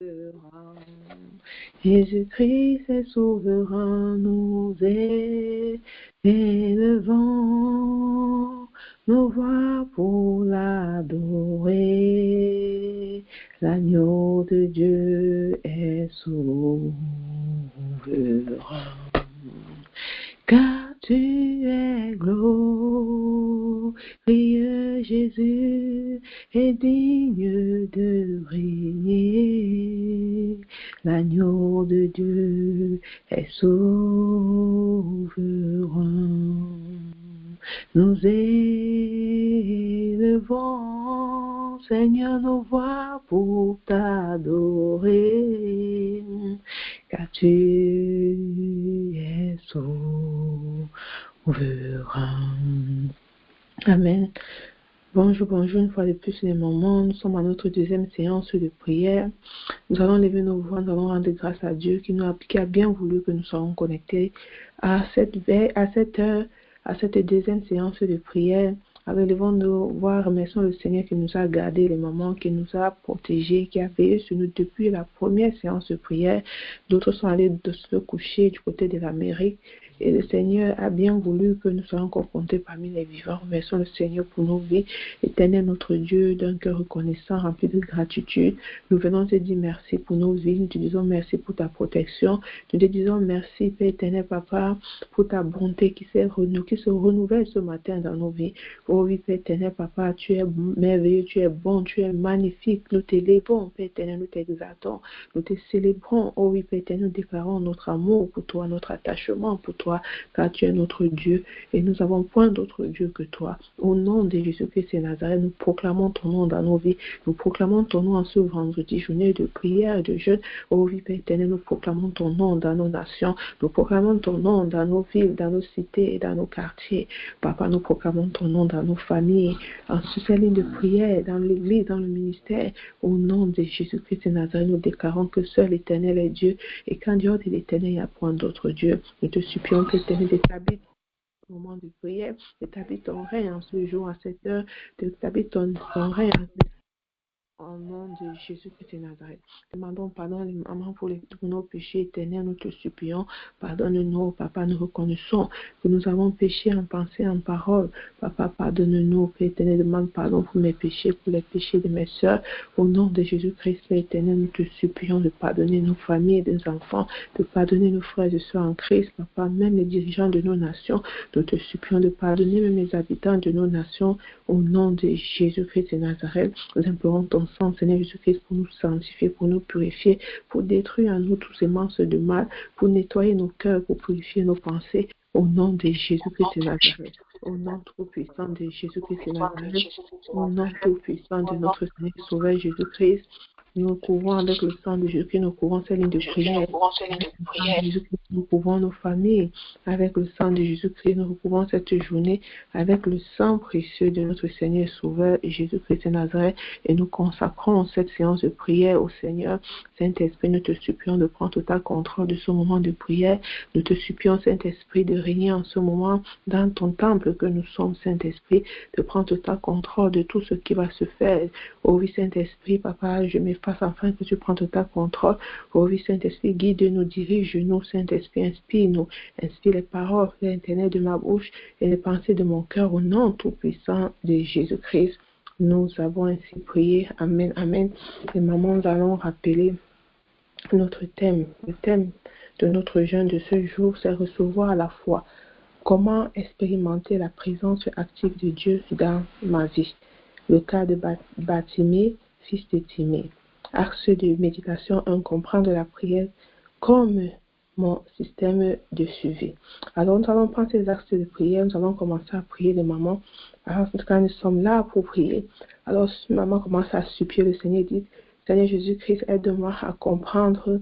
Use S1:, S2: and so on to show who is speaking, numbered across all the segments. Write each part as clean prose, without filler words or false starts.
S1: souverain. Jésus-Christ est souverain, nous élevons nos voix pour l'adorer. L'agneau de Dieu est souverain. Car tu es glorieux, Jésus, est digne de régner. L'agneau de Dieu est souverain. Nous élevons, Seigneur, nos voix pour t'adorer, car tu es souverain. Amen. Bonjour, une fois de plus les moments. Nous sommes à notre deuxième séance de prière. Nous allons lever nos voix, nous allons rendre grâce à Dieu qui a bien voulu que nous soyons connectés à cette heure, à cette deuxième séance de prière. Relevons nos voix, remercions le Seigneur qui nous a gardés les moments, qui nous a protégés, qui a veillé sur nous depuis la première séance de prière. D'autres sont allés de se coucher du côté de l'Amérique. Et le Seigneur a bien voulu que nous soyons confrontés parmi les vivants. Remercions le Seigneur pour nos vies. Éternel notre Dieu, d'un cœur reconnaissant, rempli de gratitude, nous venons te dire merci pour nos vies. Nous te disons merci pour ta protection. Nous te disons merci, Père éternel, Papa, pour ta bonté qui se renouvelle ce matin dans nos vies. Oh oui, Père éternel, Papa, tu es merveilleux, tu es bon, tu es magnifique. Nous t'élevons, Père éternel, nous t'exaltons, nous te célébrons. Oh oui, Père éternel, nous déclarons notre amour pour toi, notre attachement pour toi, car tu es notre Dieu et nous n'avons point d'autre Dieu que toi. Au nom de Jésus-Christ et Nazareth, nous proclamons ton nom dans nos vies. Nous proclamons ton nom en ce vendredi, journée de prière et de jeûne. Oh oui, Père éternel, nous proclamons ton nom dans nos nations. Nous proclamons ton nom dans nos villes, dans nos cités et dans nos quartiers. Papa, nous proclamons ton nom dans nos familles, en sous cette ligne de prière, dans l'église, dans le ministère. Au nom de Jésus-Christ et Nazareth, nous déclarons que seul l'Éternel est Dieu et qu'en dehors de l'Éternel, il n'y a point d'autre Dieu. Nous te supplions, Père éternel, d'établir au moment de prière, d'établir ton règne en ce jour, à cette heure, d'établir ton règne au nom de Jésus-Christ de Nazareth. Demandons pardon pour nos péchés éternels, nous te supplions. Pardonne-nous, Papa, nous reconnaissons que nous avons péché en pensée, en parole. Papa, pardonne-nous, Père éternel, demande pardon pour mes péchés, pour les péchés de mes sœurs. Au nom de Jésus-Christ, Père éternel, nous te supplions de pardonner nos familles et nos enfants, de pardonner nos frères et sœurs en Christ, Papa, même les dirigeants de nos nations. Nous te supplions de pardonner même les habitants de nos nations. Au nom de Jésus-Christ de Nazareth, nous implorons ton sang, Seigneur Jésus-Christ, pour nous sanctifier, pour nous purifier, pour détruire en nous tous ces monstres de mal, pour nettoyer nos cœurs, pour purifier nos pensées. Au nom de Jésus-Christ de Nazareth, au nom trop puissant de Jésus-Christ de Nazareth, au nom tout puissant de notre Seigneur Sauveur Jésus-Christ, nous couvrons avec le sang de Jésus-Christ, nous couvrons ces lignes de prière. Nous couvrons nos familles avec le sang de Jésus-Christ. Nous couvrons cette journée avec le sang précieux de notre Seigneur Sauveur Jésus-Christ de Nazareth. Et nous consacrons cette séance de prière au Seigneur. Saint-Esprit, nous te supplions de prendre total contrôle de ce moment de prière. Nous te supplions, Saint-Esprit, de régner en ce moment dans ton temple que nous sommes, Saint-Esprit, de prendre total contrôle de tout ce qui va se faire. Oh oui, Saint-Esprit, Papa, je m'efface afin que tu prennes total contrôle. Oh oui, Saint-Esprit, guide-nous, dirige-nous, Saint-Esprit, inspire-nous, inspire les paroles, l'intérêt de ma bouche et les pensées de mon cœur au nom tout-puissant de Jésus-Christ. Nous avons ainsi prié. Amen, amen. Et maman, nous allons rappeler notre thème. Le thème de notre jeûne de ce jour, c'est recevoir la foi. Comment expérimenter la présence active de Dieu dans ma vie? Le cas de Bartimée, fils de Timée. Axe de méditation 1. Comprendre la prière comme mon système de suivi. Alors, nous allons prendre ces axes de prière. Nous allons commencer à prier les mamans. Alors, quand nous sommes là pour prier, alors, maman commence à supplier le Seigneur, dit, Seigneur Jésus-Christ, aide-moi à comprendre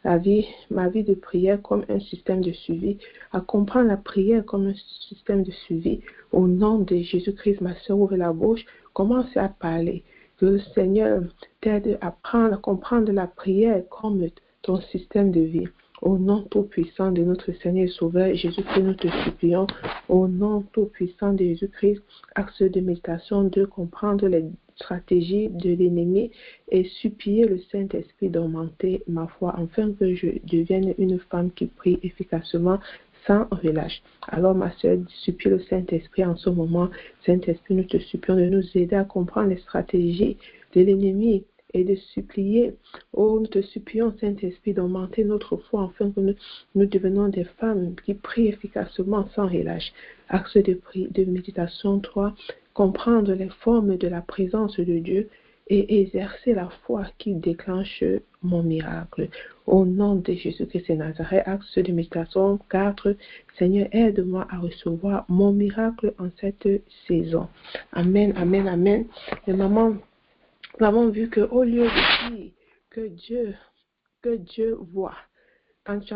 S1: ma vie de prière comme un système de suivi, à comprendre la prière comme un système de suivi. Au nom de Jésus-Christ, ma soeur, ouvre la bouche, commence à parler. Que le Seigneur t'aide à comprendre la prière comme ton système de vie. Au nom tout-puissant de notre Seigneur et Sauveur, Jésus-Christ, nous te supplions. Au nom tout-puissant de Jésus-Christ, axe de méditation, de comprendre les stratégies de l'ennemi et supplier le Saint-Esprit d'augmenter ma foi afin que je devienne une femme qui prie efficacement sans relâche. Alors, ma sœur, supplie le Saint-Esprit en ce moment. Saint-Esprit, nous te supplions de nous aider à comprendre les stratégies de l'ennemi et de supplier. Oh, nous te supplions, Saint-Esprit, d'augmenter notre foi afin que nous devenions des femmes qui prient efficacement sans relâche. Axe de méditation 3. Comprendre les formes de la présence de Dieu et exercer la foi qui déclenche mon miracle. Au nom de Jésus-Christ de Nazareth, axe de méditation 4. Seigneur, aide-moi à recevoir mon miracle en cette saison. Amen, amen, amen. Et maman, nous avons vu qu'au lieu de dire que Dieu voit, quand tu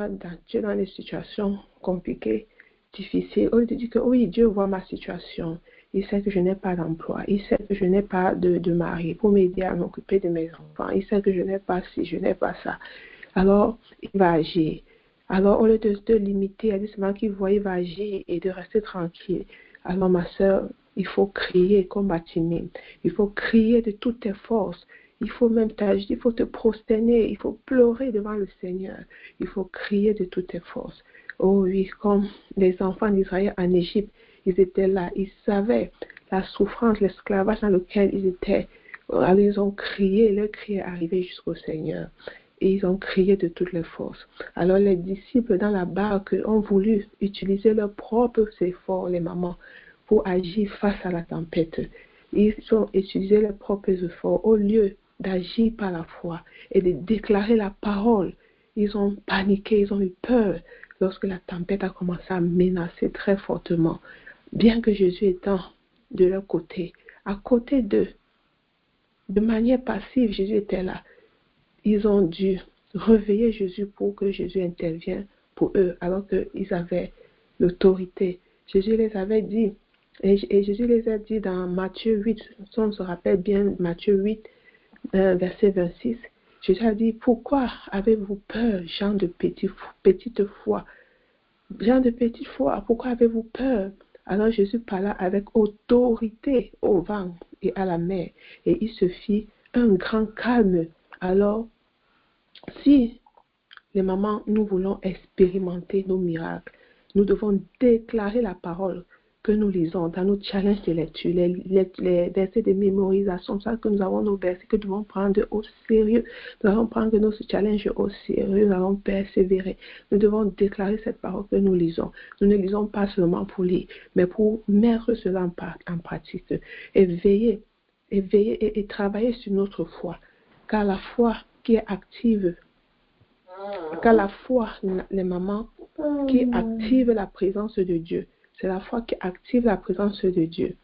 S1: es dans des situations compliquées, difficiles, au lieu de dire que oui, Dieu voit ma situation, il sait que je n'ai pas d'emploi, il sait que je n'ai pas de mari pour m'aider à m'occuper de mes enfants, il sait que je n'ai pas ci, je n'ai pas ça. Alors, il va agir. Alors, au lieu de te limiter à dire seulement qu'il voit, il va agir et de rester tranquille. Alors, ma soeur, il faut crier comme Batimée. Il faut crier de toutes tes forces. Il faut même t'agir, il faut te prosterner, il faut pleurer devant le Seigneur. Il faut crier de toutes tes forces. Oh oui, comme les enfants d'Israël en Égypte, ils étaient là, ils savaient la souffrance, l'esclavage dans lequel ils étaient. Alors ils ont crié, leur cri est arrivé jusqu'au Seigneur. Et ils ont crié de toutes les forces. Alors les disciples dans la barque ont voulu utiliser leurs propres efforts, les mamans, pour agir face à la tempête. Ils ont utilisé leurs propres efforts au lieu d'agir par la foi et de déclarer la parole. Ils ont paniqué, ils ont eu peur lorsque la tempête a commencé à menacer très fortement. Bien que Jésus étant de leur côté, à côté d'eux, de manière passive, Jésus était là. Ils ont dû réveiller Jésus pour que Jésus intervienne pour eux, alors qu'ils avaient l'autorité. Jésus les avait dit, et Jésus les a dit dans Matthieu 8, si on se rappelle bien, Matthieu 8, verset 26, Jésus a dit, pourquoi avez-vous peur, gens de petite foi? Gens de petite foi, pourquoi avez-vous peur? Alors Jésus parla avec autorité au vent et à la mer, et il se fit un grand calme. Alors, si les mamans, nous voulons expérimenter nos miracles, nous devons déclarer la parole que nous lisons dans nos challenges de lecture, les versets de mémorisation, ça que nous avons nos versets que nous devons prendre au sérieux. Nous devons prendre nos challenges au sérieux, nous allons persévérer. Nous devons déclarer cette parole que nous lisons. Nous ne lisons pas seulement pour lire, mais pour mettre cela en pratique et veiller et travailler sur notre foi. Car la foi qui est active, car la foi, les mamans, qui active la présence de Dieu, c'est la foi qui active la présence de Dieu.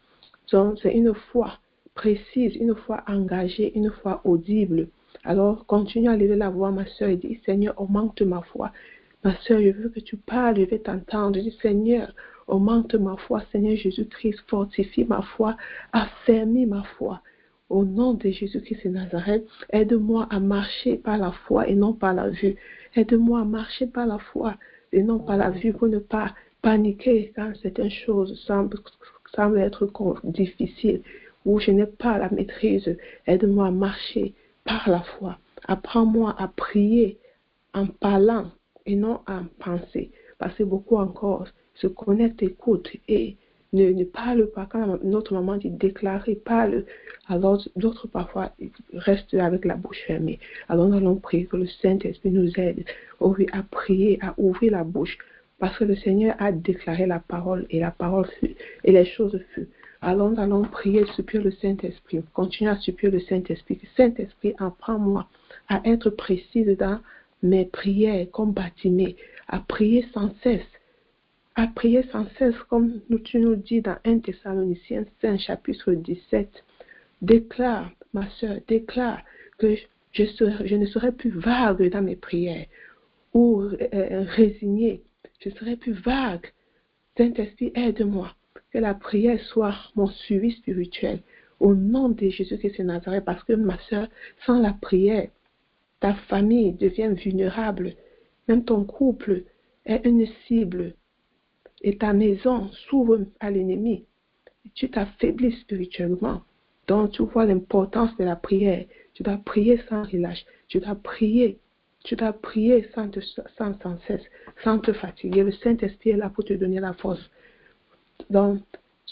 S1: Donc, c'est une foi précise, une foi engagée, une foi audible. Alors, continue à lever la voix, ma soeur, et dis, Seigneur, augmente ma foi. Ma soeur, je veux que tu parles, je vais t'entendre. Je dis, Seigneur, augmente ma foi. Seigneur Jésus-Christ, fortifie ma foi, affermis ma foi. Au nom de Jésus-Christ de Nazareth, aide-moi à marcher par la foi et non par la vue. Aide-moi à marcher par la foi et non par la vue pour ne pas paniquer quand certaines choses semblent être difficiles ou je n'ai pas la maîtrise. Aide-moi à marcher par la foi. Apprends-moi à prier en parlant et non en penser. Parce que beaucoup encore se connectent, écoutent et ne parlent pas. Quand notre maman dit déclarer, parle, alors d'autres parfois restent avec la bouche fermée. Alors nous allons prier que le Saint-Esprit nous aide à prier, à ouvrir la bouche. Parce que le Seigneur a déclaré la parole et la parole fut, et les choses furent. Alors nous allons prier, supplier le Saint-Esprit. Continuez à supplier le Saint-Esprit. Saint-Esprit, apprends-moi à être précise dans mes prières comme Batimée, à prier sans cesse. À prier sans cesse, comme tu nous dis dans 1 Thessaloniciens 5, chapitre 17. Déclare, ma soeur, déclare que je ne serai plus vague dans mes prières ou résignée. Je serai plus vague. Saint-Esprit, aide-moi. Que la prière soit mon suivi spirituel. Au nom de Jésus-Christ de Nazareth, parce que ma soeur, sans la prière, ta famille devient vulnérable. Même ton couple est une cible. Et ta maison s'ouvre à l'ennemi. Tu t'affaiblis spirituellement. Donc, tu vois l'importance de la prière. Tu dois prier sans relâche. Tu dois prier sans cesse, sans te fatiguer. Le Saint-Esprit est là pour te donner la force. Donc,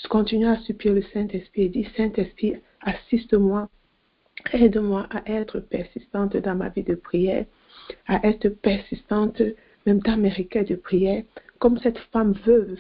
S1: continue à supplier le Saint-Esprit et dis, Saint-Esprit, assiste-moi, aide-moi à être persistante dans ma vie de prière, à être persistante même dans mes requêtes de prière, comme cette femme veuve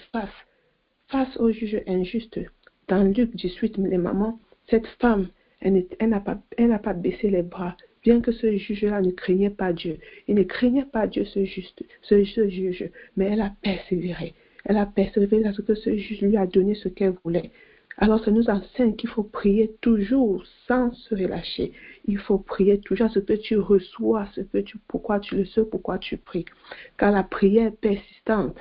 S1: face au juge injuste. Dans Luc 18, les mamans, cette femme, elle n'a pas baissé les bras, bien que ce juge-là ne craignait pas Dieu. Il ne craignait pas Dieu, ce juge, mais elle a persévéré. Elle a persévéré parce que ce juge lui a donné ce qu'elle voulait. Alors, ça nous enseigne qu'il faut prier toujours sans se relâcher. Il faut prier toujours ce que tu reçois, pourquoi tu pries. Car la prière persistante,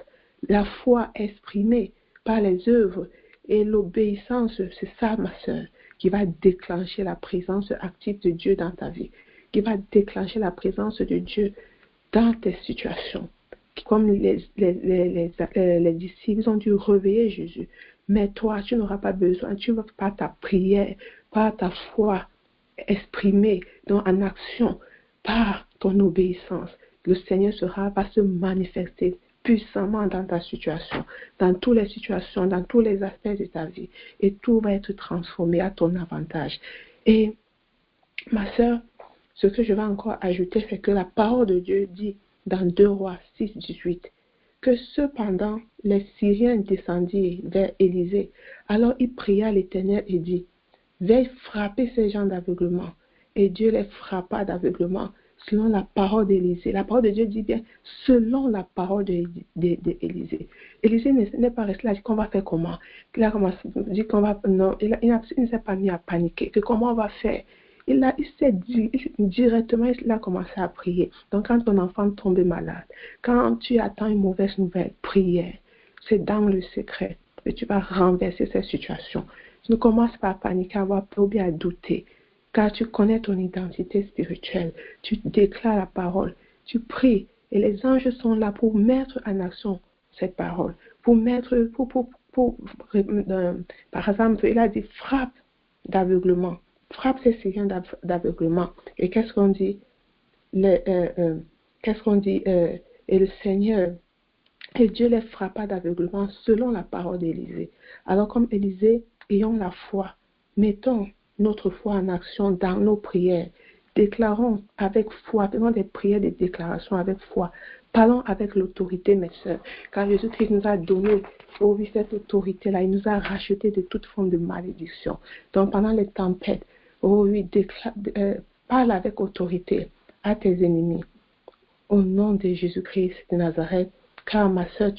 S1: la foi exprimée par les œuvres et l'obéissance, c'est ça, ma sœur, qui va déclencher la présence active de Dieu dans ta vie, qui va déclencher la présence de Dieu dans tes situations. Comme les disciples ont dû réveiller Jésus. Mais toi, tu n'auras pas besoin, tu vas pas ta prière, par ta foi exprimée en action, par ton obéissance. Le Seigneur va se manifester puissamment dans ta situation, dans toutes les situations, dans tous les aspects de ta vie. Et tout va être transformé à ton avantage. Et ma sœur, ce que je vais encore ajouter, c'est que la parole de Dieu dit dans 2 Rois 6, 18, que cependant les Syriens descendirent vers Élisée. Alors il pria l'Éternel et dit, veille frapper ces gens d'aveuglement. Et Dieu les frappa d'aveuglement selon la parole d'Élisée. La parole de Dieu dit bien selon la parole d'Élisée. Élisée n'est pas resté là, dit qu'on va faire comment. Il a commencé, dit qu'on va, non, il ne s'est pas mis à paniquer, que comment on va faire. Il s'est dit, directement, il a commencé à prier. Donc, quand ton enfant tombe malade, quand tu attends une mauvaise nouvelle, prière. C'est dans le secret que tu vas renverser cette situation. Tu ne commences pas à paniquer, à avoir peur ou bien à douter, car tu connais ton identité spirituelle. Tu déclares la parole, tu pries, et les anges sont là pour mettre en action cette parole. Par exemple, il a dit frappe d'aveuglement. Frappe ces signes d'aveuglement. Et qu'est-ce qu'on dit? Et le Seigneur, et Dieu les frappa d'aveuglement selon la parole d'Élisée. Alors comme Élisée, ayons la foi, mettons notre foi en action dans nos prières. Déclarons avec foi, faisons des prières, des déclarations avec foi. Parlons avec l'autorité, mes sœurs, car Jésus-Christ nous a donné, oh oui, cette autorité-là, il nous a racheté de toute forme de malédiction. Donc pendant les tempêtes, oh oui, parle avec autorité à tes ennemis. Au nom de Jésus-Christ de Nazareth, car ma sœur,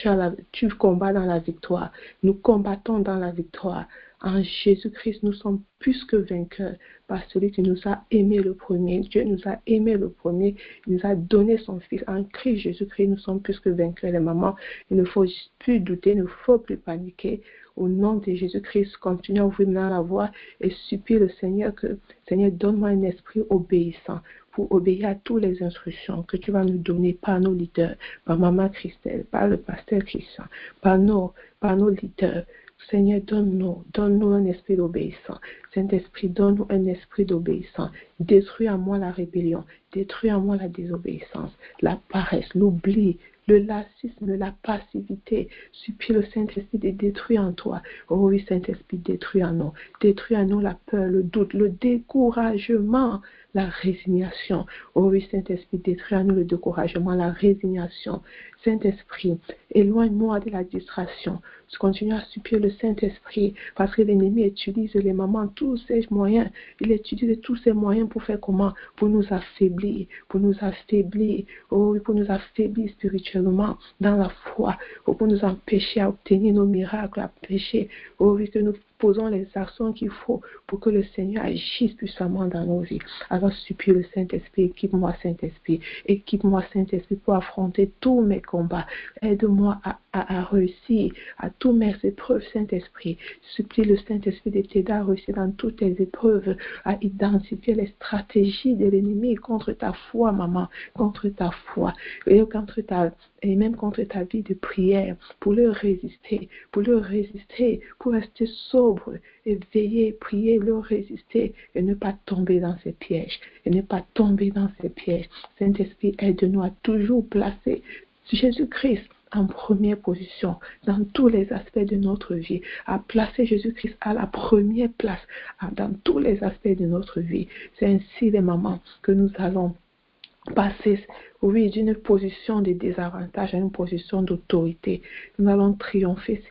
S1: tu combats dans la victoire. Nous combattons dans la victoire. En Jésus-Christ, nous sommes plus que vainqueurs par celui qui nous a aimés le premier. Dieu nous a aimés le premier. Il nous a donné son Fils. En Christ Jésus-Christ, nous sommes plus que vainqueurs. Les mamans, il ne faut plus douter, il ne faut plus paniquer. Au nom de Jésus-Christ, continue à ouvrir la voie et supplie le Seigneur que, Seigneur, donne-moi un esprit obéissant pour obéir à toutes les instructions que tu vas nous donner par nos leaders, par Maman Christelle, par le pasteur Christian, par nos leaders. Seigneur, donne-nous un esprit d'obéissant. Saint-Esprit, donne-nous un esprit d'obéissant. Détruis en moi la rébellion, détruis en moi la désobéissance, la paresse, l'oubli, le lassisme, la passivité. Supplie le Saint-Esprit de détruire en toi. Oh oui, Saint-Esprit, détruis en nous. Détruis en nous la peur, le doute, le découragement, la résignation. Oh oui, Saint-Esprit, détruis en nous le découragement, la résignation. Saint-Esprit, éloigne-moi de la distraction. Je continue à supplier le Saint-Esprit parce que l'ennemi utilise les mamans, tous ces moyens. Il utilise tous ces moyens pour faire comment? Pour nous affaiblir, oh oui, pour nous affaiblir spirituellement dans la foi, pour nous empêcher à obtenir nos miracles, à pécher. Oh oui, que nous posons les actions qu'il faut pour que le Seigneur agisse puissamment dans nos vies. Alors supplie le Saint-Esprit, équipe-moi Saint-Esprit pour affronter tous mes combats. Aide-moi à réussir à tous mes épreuves, Saint-Esprit. Supplie le Saint-Esprit de t'aider à réussir dans toutes tes épreuves, à identifier les stratégies de l'ennemi contre ta foi, maman, contre ta foi, et même contre ta vie de prière, pour leur résister, pour rester sobre sobre et veiller, prier, leur résister et ne pas tomber dans ces pièges. Et ne pas tomber dans ces pièges. Saint-Esprit, aide-nous à toujours placer Jésus-Christ en première position dans tous les aspects de notre vie, à placer Jésus-Christ à la première place dans tous les aspects de notre vie. C'est ainsi, les mamans, que nous allons passer, oui, d'une position de désavantage à une position d'autorité. Nous allons triompher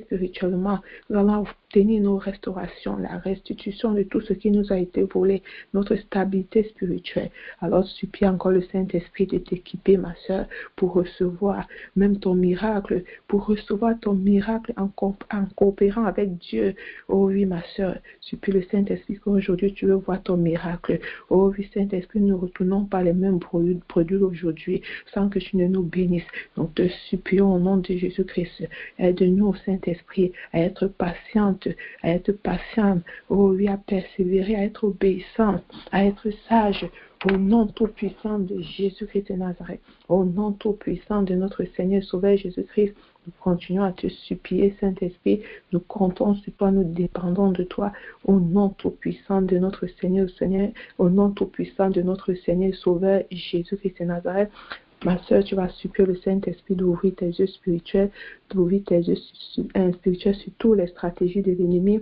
S1: spirituellement. Nous allons obtenir nos restaurations, la restitution de tout ce qui nous a été volé, notre stabilité spirituelle. Alors, supplie encore le Saint-Esprit de t'équiper, ma sœur, pour recevoir même ton miracle, pour recevoir ton miracle en coopérant avec Dieu. Oh oui, ma sœur, supplie le Saint-Esprit qu'aujourd'hui tu veux voir ton miracle. Oh oui, Saint-Esprit, nous ne retournons pas les mêmes produits aujourd'hui sans que tu ne nous bénisses. Donc, te supplions au nom de Jésus-Christ. Aide-nous, Saint-Esprit, à être patiente, oh oui, à persévérer, à être obéissant, à être sage, au nom tout-puissant de Jésus-Christ de Nazareth, au nom tout-puissant de notre Seigneur Sauveur Jésus-Christ. Nous continuons à te supplier, Saint-Esprit, nous comptons sur toi, nous dépendons de toi, au nom tout-puissant de notre Seigneur, au nom tout-puissant de notre Seigneur Sauveur Jésus-Christ de Nazareth. Ma soeur, tu vas supplier le Saint-Esprit d'ouvrir tes yeux spirituels, d'ouvrir tes yeux spirituels sur toutes les stratégies de l'ennemi.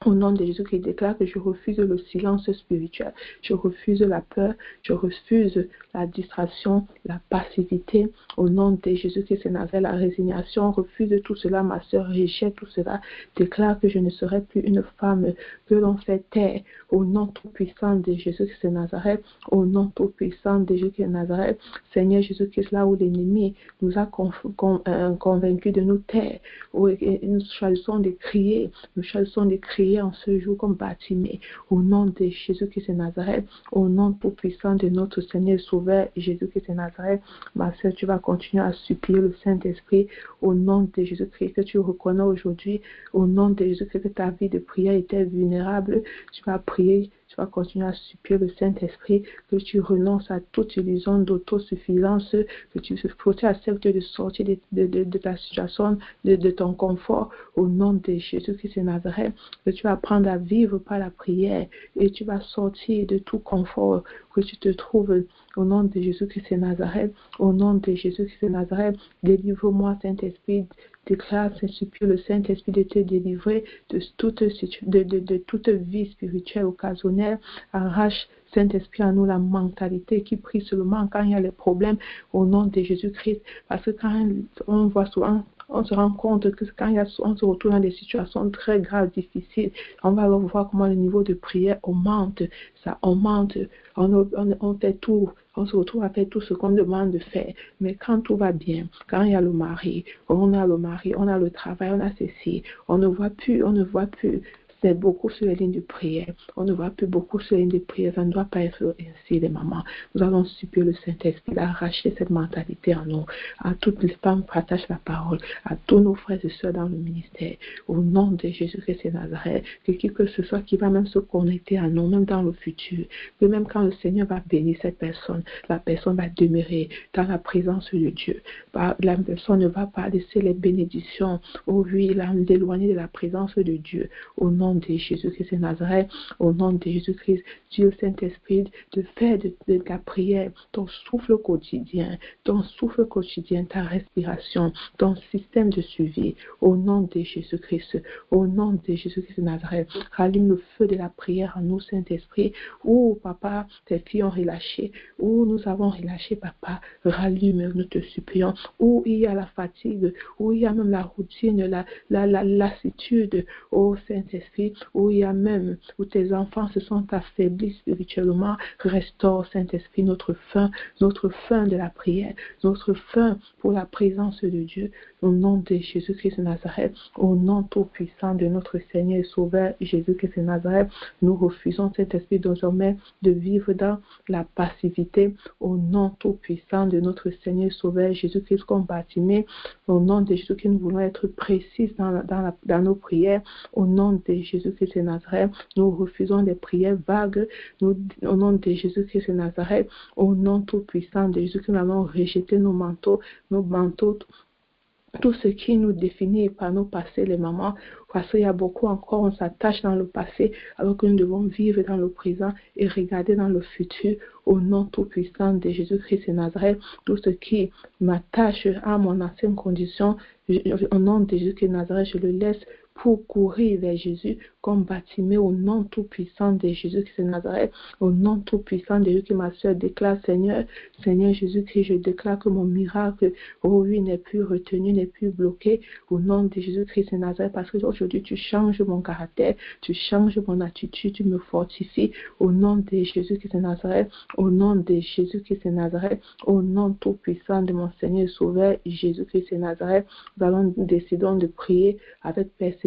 S1: Au nom de Jésus qui déclare que je refuse le silence spirituel, je refuse la peur, je refuse la distraction, la passivité. Au nom de Jésus qui de Nazareth, la résignation, refuse tout cela, ma sœur, rejette tout cela. Déclare que je ne serai plus une femme que l'on fait taire. Au nom tout-puissant de Jésus qui de Nazareth, au nom tout-puissant de Jésus qui de Nazareth, Seigneur Jésus-Christ, là où l'ennemi nous a convaincus de nous taire, où nous choisissons de crier, en ce jour comme Bartimée, au nom de Jésus-Christ de Nazareth, au nom tout-puissant de notre Seigneur Sauveur Jésus-Christ de Nazareth. Ma sœur, tu vas continuer à supplier le Saint-Esprit au nom de Jésus-Christ que tu reconnais aujourd'hui, au nom de Jésus-Christ que ta vie de prière était vulnérable. Tu vas prier, tu vas continuer à supplier le Saint-Esprit que tu renonces à toute illusion d'autosuffisance, que tu acceptes de sortir de ta situation, de ton confort, au nom de Jésus-Christ de Nazareth, que tu vas apprendre à vivre par la prière et tu vas sortir de tout confort que tu te trouves au nom de Jésus-Christ de Nazareth, au nom de Jésus-Christ de Nazareth. Délivre-moi, Saint-Esprit, déclare, supplie le Saint-Esprit de te délivrer de toute vie spirituelle occasionnelle. Arrache, Saint-Esprit, à nous la mentalité qui prie seulement quand il y a les problèmes au nom de Jésus-Christ. Parce que quand on voit souvent, on se rend compte que quand on se retrouve dans des situations très graves, difficiles, on va alors voir comment le niveau de prière augmente. Ça augmente. On fait tout. On se retrouve à faire tout ce qu'on demande de faire. Mais quand tout va bien, quand il y a le mari, on a le travail, on a ceci, on ne voit plus. C'est beaucoup sur les lignes de prière. On ne voit plus beaucoup sur les lignes de prière. Ça ne doit pas être ainsi, les mamans. Nous allons supplier le Saint-Esprit d'arracher cette mentalité en nous. À toutes les femmes qui partagent la parole, à tous nos frères et sœurs dans le ministère, au nom de Jésus-Christ de Nazareth, que qui que ce soit qui va même se connecter à nous, même dans le futur, que même quand le Seigneur va bénir cette personne, la personne va demeurer dans la présence de Dieu. La personne ne va pas laisser les bénédictions, ou oui, l'éloigner de la présence de Dieu. Au nom de Jésus-Christ de Nazareth, au nom de Jésus-Christ, Dieu Saint-Esprit, de faire de ta prière ton souffle quotidien, ta respiration, ton système de suivi, au nom de Jésus-Christ, au nom de Jésus-Christ de Nazareth. Rallume le feu de la prière en nous, Saint-Esprit, où, papa, tes filles ont relâché, où nous avons relâché, papa, rallume, nous te supplions, où il y a la fatigue, où il y a même la routine, la lassitude, ô Saint-Esprit, où il y a même, où tes enfants se sont affaiblis spirituellement, restaure, Saint-Esprit, notre faim de la prière, notre faim pour la présence de Dieu, au nom de Jésus-Christ de Nazareth, au nom tout-puissant de notre Seigneur et Sauveur Jésus-Christ de Nazareth. Nous refusons, Saint-Esprit, désormais de vivre dans la passivité, au nom tout-puissant de notre Seigneur et Sauveur Jésus-Christ comme Bartimée, au nom de Jésus-Christ, nous voulons être précis dans nos prières, au nom de Jésus-Christ de Nazareth. Nous refusons des prières vagues, au nom de Jésus-Christ de Nazareth, au nom tout-puissant de Jésus-Christ, nous allons rejeter nos manteaux tout ce qui nous définit par nos passés, les mamans, parce qu'il y a beaucoup encore, on s'attache dans le passé, alors que nous devons vivre dans le présent et regarder dans le futur, au nom tout-puissant de Jésus-Christ de Nazareth. Tout ce qui m'attache à mon ancienne condition, au nom de Jésus-Christ de Nazareth, je le laisse pour courir vers Jésus, comme Bartimée, au nom tout-puissant de Jésus-Christ de Nazareth, au nom tout-puissant de Jésus que ma soeur déclare, Seigneur Jésus-Christ, je déclare que mon miracle, oh oui, n'est plus retenu, n'est plus bloqué, au nom de Jésus-Christ de Nazareth, parce que aujourd'hui tu changes mon caractère, tu changes mon attitude, tu me fortifies, au nom de Jésus-Christ de Nazareth, au nom de Jésus-Christ de Nazareth, au nom tout-puissant de mon Seigneur et Sauveur, Jésus-Christ de Nazareth, nous décidons de prier avec persévérance,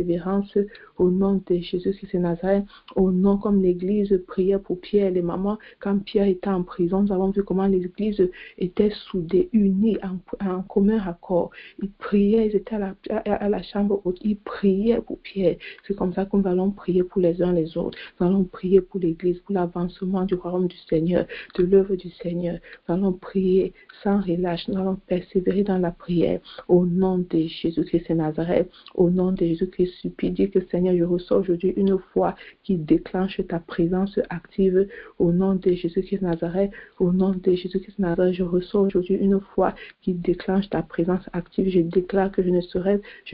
S1: au nom de Jésus-Christ de Nazareth, au nom comme l'Église priait pour Pierre et les mamans, quand Pierre était en prison, nous avons vu comment l'Église était soudée, unie, en commun accord. Ils priaient, ils étaient à la chambre haute, ils priaient pour Pierre. C'est comme ça que nous allons prier pour les uns les autres. Nous allons prier pour l'Église, pour l'avancement du royaume du Seigneur, de l'œuvre du Seigneur. Nous allons prier sans relâche, nous allons persévérer dans la prière, au nom de Jésus-Christ de Nazareth, au nom de Jésus-Christ, supplie, dis que Seigneur, je reçois aujourd'hui une foi qui déclenche ta présence active, au nom de Jésus-Christ de Nazareth, au nom de Jésus-Christ de Nazareth, je reçois aujourd'hui une foi qui déclenche ta présence active. Je déclare que je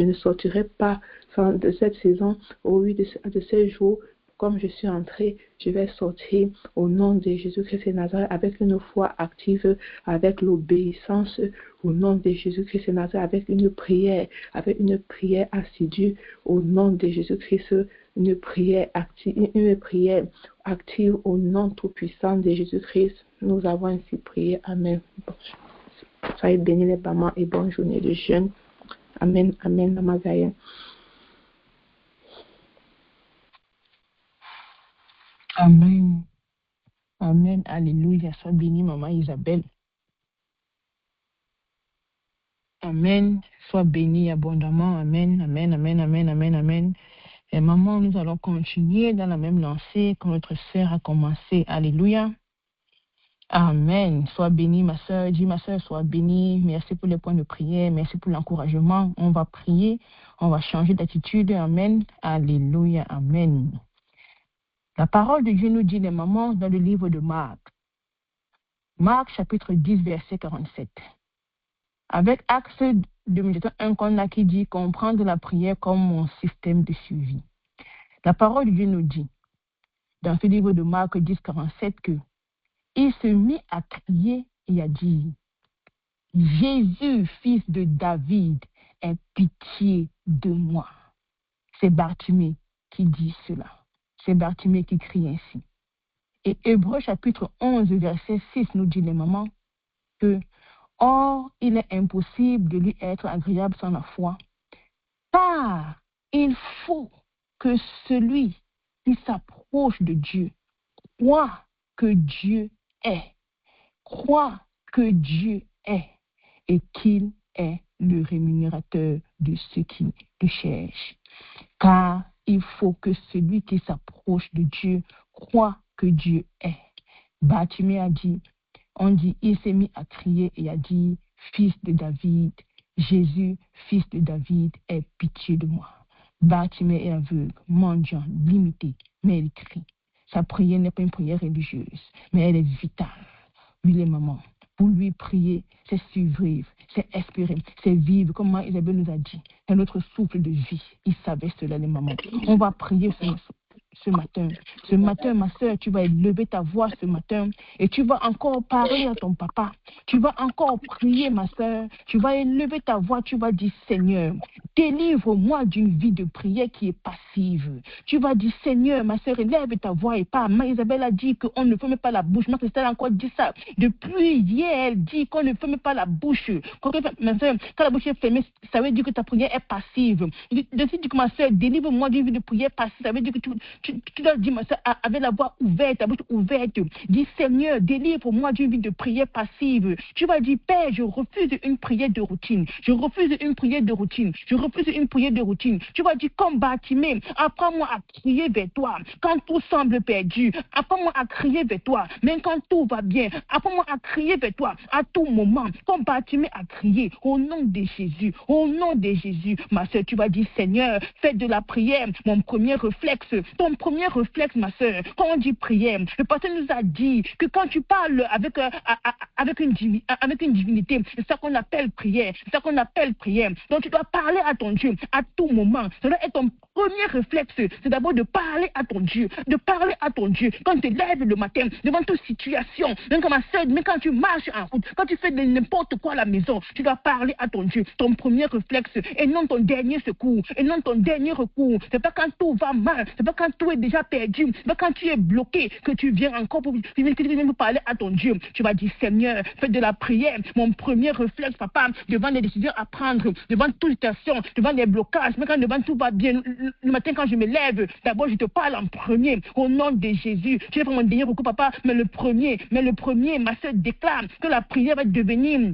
S1: ne sortirai pas de cette saison, au oui, de ces jours. Comme je suis entrée, je vais sortir au nom de Jésus-Christ de Nazareth avec une foi active, avec l'obéissance au nom de Jésus-Christ de Nazareth, avec une prière assidue au nom de Jésus-Christ, une prière active au nom tout-puissant de Jésus-Christ. Nous avons ainsi prié. Amen. Soyez bénis les mamans et bonne journée de jeûne. Amen. Amen. Namagaye.
S2: Amen. Amen. Alléluia. Sois bénie, maman Isabelle. Amen. Sois bénie abondamment. Amen. Amen. Amen. Amen. Amen. Amen. Et maman, nous allons continuer dans la même lancée que notre sœur a commencé. Alléluia. Amen. Sois bénie, ma sœur. Dis, ma sœur, sois bénie. Merci pour les points de prière. Merci pour l'encouragement. On va prier. On va changer d'attitude. Amen. Alléluia. Amen. La parole de Dieu nous dit, les mamans, dans le livre de Marc. Marc, chapitre 10, verset 47. Avec Acte de méditation, un qu'on a qui dit comprendre la prière comme mon système de suivi. La parole de Dieu nous dit, dans ce livre de Marc 10, 47, que il se mit à crier et à dire, Jésus, fils de David, aie pitié de moi. C'est Bartimée qui dit cela. C'est Bartimée qui crie ainsi. Et Hébreux chapitre 11, verset 6 nous dit les mamans que or, il est impossible de lui être agréable sans la foi, car il faut que celui qui s'approche de Dieu croit que Dieu est, et qu'il est le rémunérateur de ceux qui le cherchent. Car il faut que celui qui s'approche de Dieu croit que Dieu est. Bartimée a dit, il s'est mis à crier et a dit, fils de David, Jésus, fils de David, aie pitié de moi. Bartimée est aveugle, mendiant, limité, mais il crie. Sa prière n'est pas une prière religieuse, mais elle est vitale. Oui, les mamans, pour lui prier, c'est survivre, c'est espérer, c'est vivre, comme Isabelle nous a dit. C'est notre souffle de vie. Il savait cela, les mamans. On va prier ce matin. Ce matin, ma soeur, tu vas élever ta voix ce matin et tu vas encore parler à ton papa. Tu vas encore prier, ma soeur. Tu vas élever ta voix, tu vas dire, Seigneur, délivre-moi d'une vie de prière qui est passive. Tu vas dire, Seigneur, ma soeur, élève ta voix et pas. Isabelle a dit qu'on ne ferme pas la bouche. Ma soeur a encore dit ça. Depuis hier, elle dit qu'on ne ferme pas la bouche. Ma soeur, quand la bouche est fermée, ça veut dire que ta prière est passive. Je dis que ma soeur, délivre-moi d'une vie de prière passive. Ça veut dire que tu dois dire, ma soeur, avec la voix ouverte, la bouche ouverte, dis Seigneur, délivre-moi d'une vie de prière passive. Tu vas dire, Père, je refuse une prière de routine. Je refuse une prière de routine. Je refuse une prière de routine. Tu vas dire, comme Bartimée, apprends-moi à crier vers toi quand tout semble perdu. Apprends-moi à crier vers toi, même quand tout va bien. Apprends-moi à crier vers toi à tout moment, comme Bartimée a crié, au nom de Jésus, au nom de Jésus. Ma soeur, tu vas dire, Seigneur, fais de la prière mon premier réflexe. Ton premier réflexe, ma soeur, quand on dit prière, le pasteur nous a dit que quand tu parles avec une divinité, c'est ça qu'on appelle prière. C'est ça qu'on appelle prière. Donc tu dois parler à ton Dieu à tout moment. Ça doit être ton premier réflexe, c'est d'abord de parler à ton Dieu, de parler à ton Dieu. Quand tu te lèves le matin, devant toute situation, même comme ma soeur, même quand tu marches en route, quand tu fais n'importe quoi à la maison, tu dois parler à ton Dieu, ton premier réflexe, et non ton dernier secours, et non ton dernier recours. C'est pas quand tout va mal, c'est pas quand tout est déjà perdu, c'est pas quand tu es bloqué que tu viens encore pour parler à ton Dieu. Tu vas dire, Seigneur, fais de la prière mon premier réflexe, papa, devant les décisions à prendre, devant toute situation, devant les blocages, même quand devant tout va bien. Le matin, quand je me lève, d'abord, je te parle en premier, au nom de Jésus. Tu es mon dernier recours, papa, mais le premier, ma soeur déclare que la prière va devenir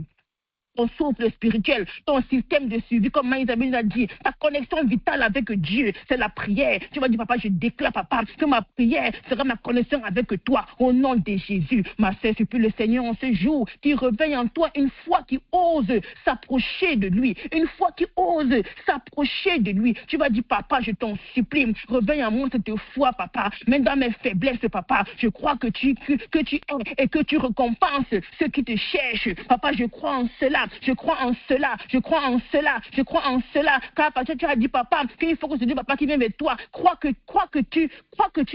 S2: ton souffle spirituel, ton système de suivi, comme Isabelle a dit, ta connexion vitale avec Dieu, c'est la prière. Tu vas dire, papa, je déclare, papa, que ma prière sera ma connexion avec toi, au nom de Jésus. Ma sœur, supplie le Seigneur en ce jour, qui réveille en toi une foi qui ose s'approcher de lui, une foi qui ose s'approcher de lui. Tu vas dire, papa, je t'en supplie, réveille en moi cette foi, papa, même dans mes faiblesses, papa, je crois que tu es et que tu récompenses ceux qui te cherchent. Papa, je crois en cela. Je crois en cela, je crois en cela, je crois en cela. Car parce que tu as dit, papa, qu'il faut que ce Dieu, papa, qui vient vers toi, crois que tu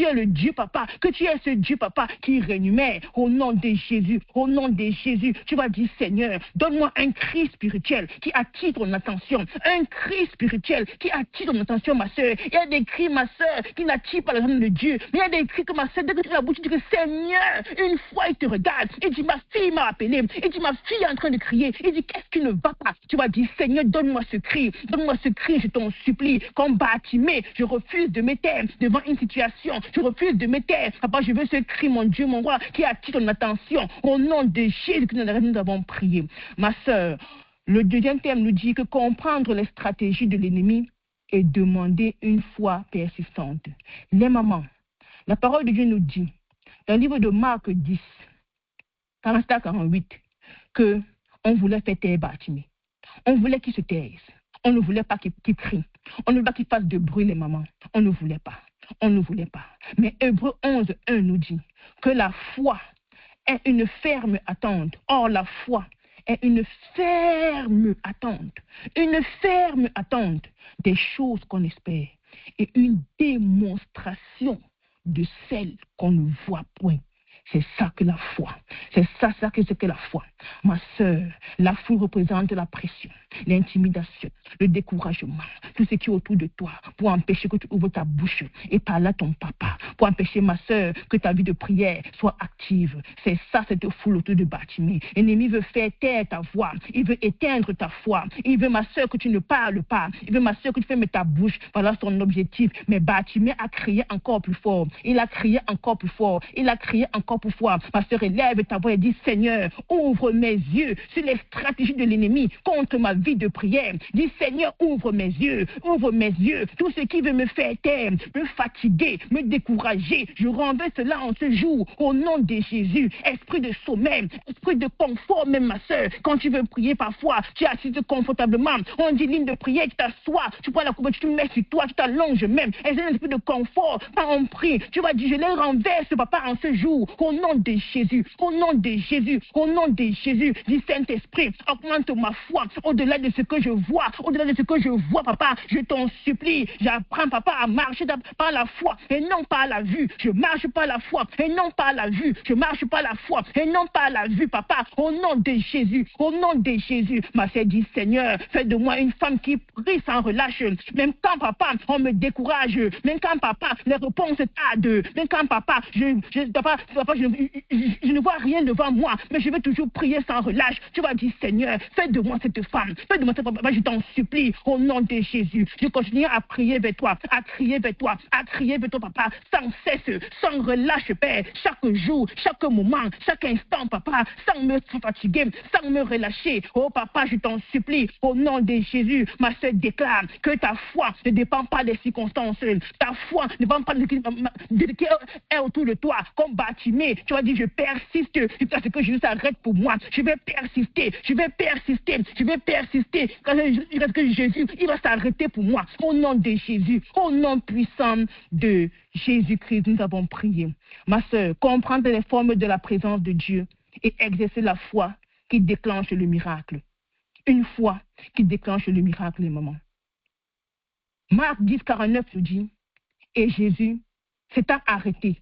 S2: es le Dieu, papa, que tu es ce Dieu, papa, qui rémunère au nom de Jésus, au nom de Jésus. Tu vas dire, Seigneur, donne-moi un cri spirituel qui attire ton attention, un cri spirituel qui attire ton attention, ma soeur. Il y a des cris, ma soeur, qui n'attirent pas l'attention de Dieu, mais il y a des cris que ma soeur, dès que tu la bouche, tu dis que Seigneur, une fois il te regarde, il dit, ma fille m'a appelé, il dit, ma fille est en train de crier, il dit, qu'est-ce qui ne va pas? Tu vas dire, Seigneur, donne-moi ce cri, je t'en supplie. Comme Bartimée, je refuse de me taire devant une situation, je refuse de me taire. Papa, je veux ce cri, mon Dieu, mon roi, qui attire ton attention. Au nom de Jésus, nous avons prié. Ma soeur, le deuxième thème nous dit que comprendre les stratégies de l'ennemi et demander une foi persistante. Les mamans, la parole de Dieu nous dit, dans le livre de Marc 10, 47-48, que on voulait faire taire Bartimée. On voulait qu'il se taise. On ne voulait pas qu'il crie. On ne voulait pas qu'il fasse de bruit, les mamans. On ne voulait pas. On ne voulait pas. Mais Hébreux 11:1 nous dit que la foi est une ferme attente. Or, la foi est une ferme attente. Une ferme attente des choses qu'on espère. Et une démonstration de celles qu'on ne voit point. C'est ça que la foi. C'est ça que c'est que la foi. Ma sœur, la foi représente la pression, l'intimidation, le découragement, tout ce qui est autour de toi pour empêcher que tu ouvres ta bouche et parles à ton papa, pour empêcher, ma sœur, que ta vie de prière soit active. C'est ça, cette foule autour de Bartimée. L'ennemi veut faire taire ta voix, il veut éteindre ta foi, il veut, ma sœur, que tu ne parles pas, il veut, ma sœur, que tu fermes ta bouche. Voilà son objectif. Mais Bartimée a crié encore plus fort, il a crié encore plus fort, il a crié encore plus fort. Ma sœur, élève ta voix et dis, Seigneur, ouvre mes yeux sur les stratégies de l'ennemi contre ma vie de prière. Dis, Seigneur, ouvre mes yeux, tout ce qui veut me faire taire, me fatiguer, me décourager, je renverse cela en ce jour, au nom de Jésus. Esprit de sommeil, esprit de confort, même ma sœur, quand tu veux prier parfois, tu es assise confortablement, on dit ligne de prière, tu t'assois, tu prends la couverture, tu mets sur toi, tu t'allonges même, et c'est un esprit de confort, pas on prie, tu vas dire, je les renverse, papa, en ce jour, au nom de Jésus, au nom de Jésus, au nom de Jésus. Dis, Saint-Esprit, augmente ma foi au-delà de ce que je vois, papa, je t'en supplie. J'apprends, papa, à marcher par la foi et non par la vue. Je marche par la foi et non par la vue. Je marche par la foi et non par la vue, papa, au nom de Jésus, au nom de Jésus. Ma sœur dit, Seigneur, fais de moi une femme qui prie sans relâche. Même quand, papa, on me décourage, même quand, papa, les réponses tardent, même quand, papa, je ne vois rien devant moi, mais je vais toujours prier prier sans relâche. Tu vas dire, Seigneur, fais de moi cette femme. Fais de moi cette femme, papa, je t'en supplie, au nom de Jésus. Je continue à prier vers toi, à crier vers toi, à crier vers toi, papa, sans cesse, sans relâche, Père, chaque jour, chaque moment, chaque instant, papa, sans me fatiguer, sans me relâcher. Oh, papa, je t'en supplie, au nom de Jésus, ma soeur déclare que ta foi ne dépend pas des circonstances. Ta foi ne dépend pas de ce qui est autour de toi. Comme Bartimée, tu vas dire, je persiste jusqu'à ce que Jésus s'arrête pour moi. Je vais persister, je vais persister, je vais persister jusqu'à ce que Jésus, il va s'arrêter pour moi. Au nom de Jésus, au nom puissant de Jésus-Christ, nous avons prié. Ma soeur, comprendre les formes de la présence de Dieu et exercer la foi qui déclenche le miracle. Une foi qui déclenche le miracle, les mamans. Marc 10, 49 nous dit, et Jésus s'étant arrêté,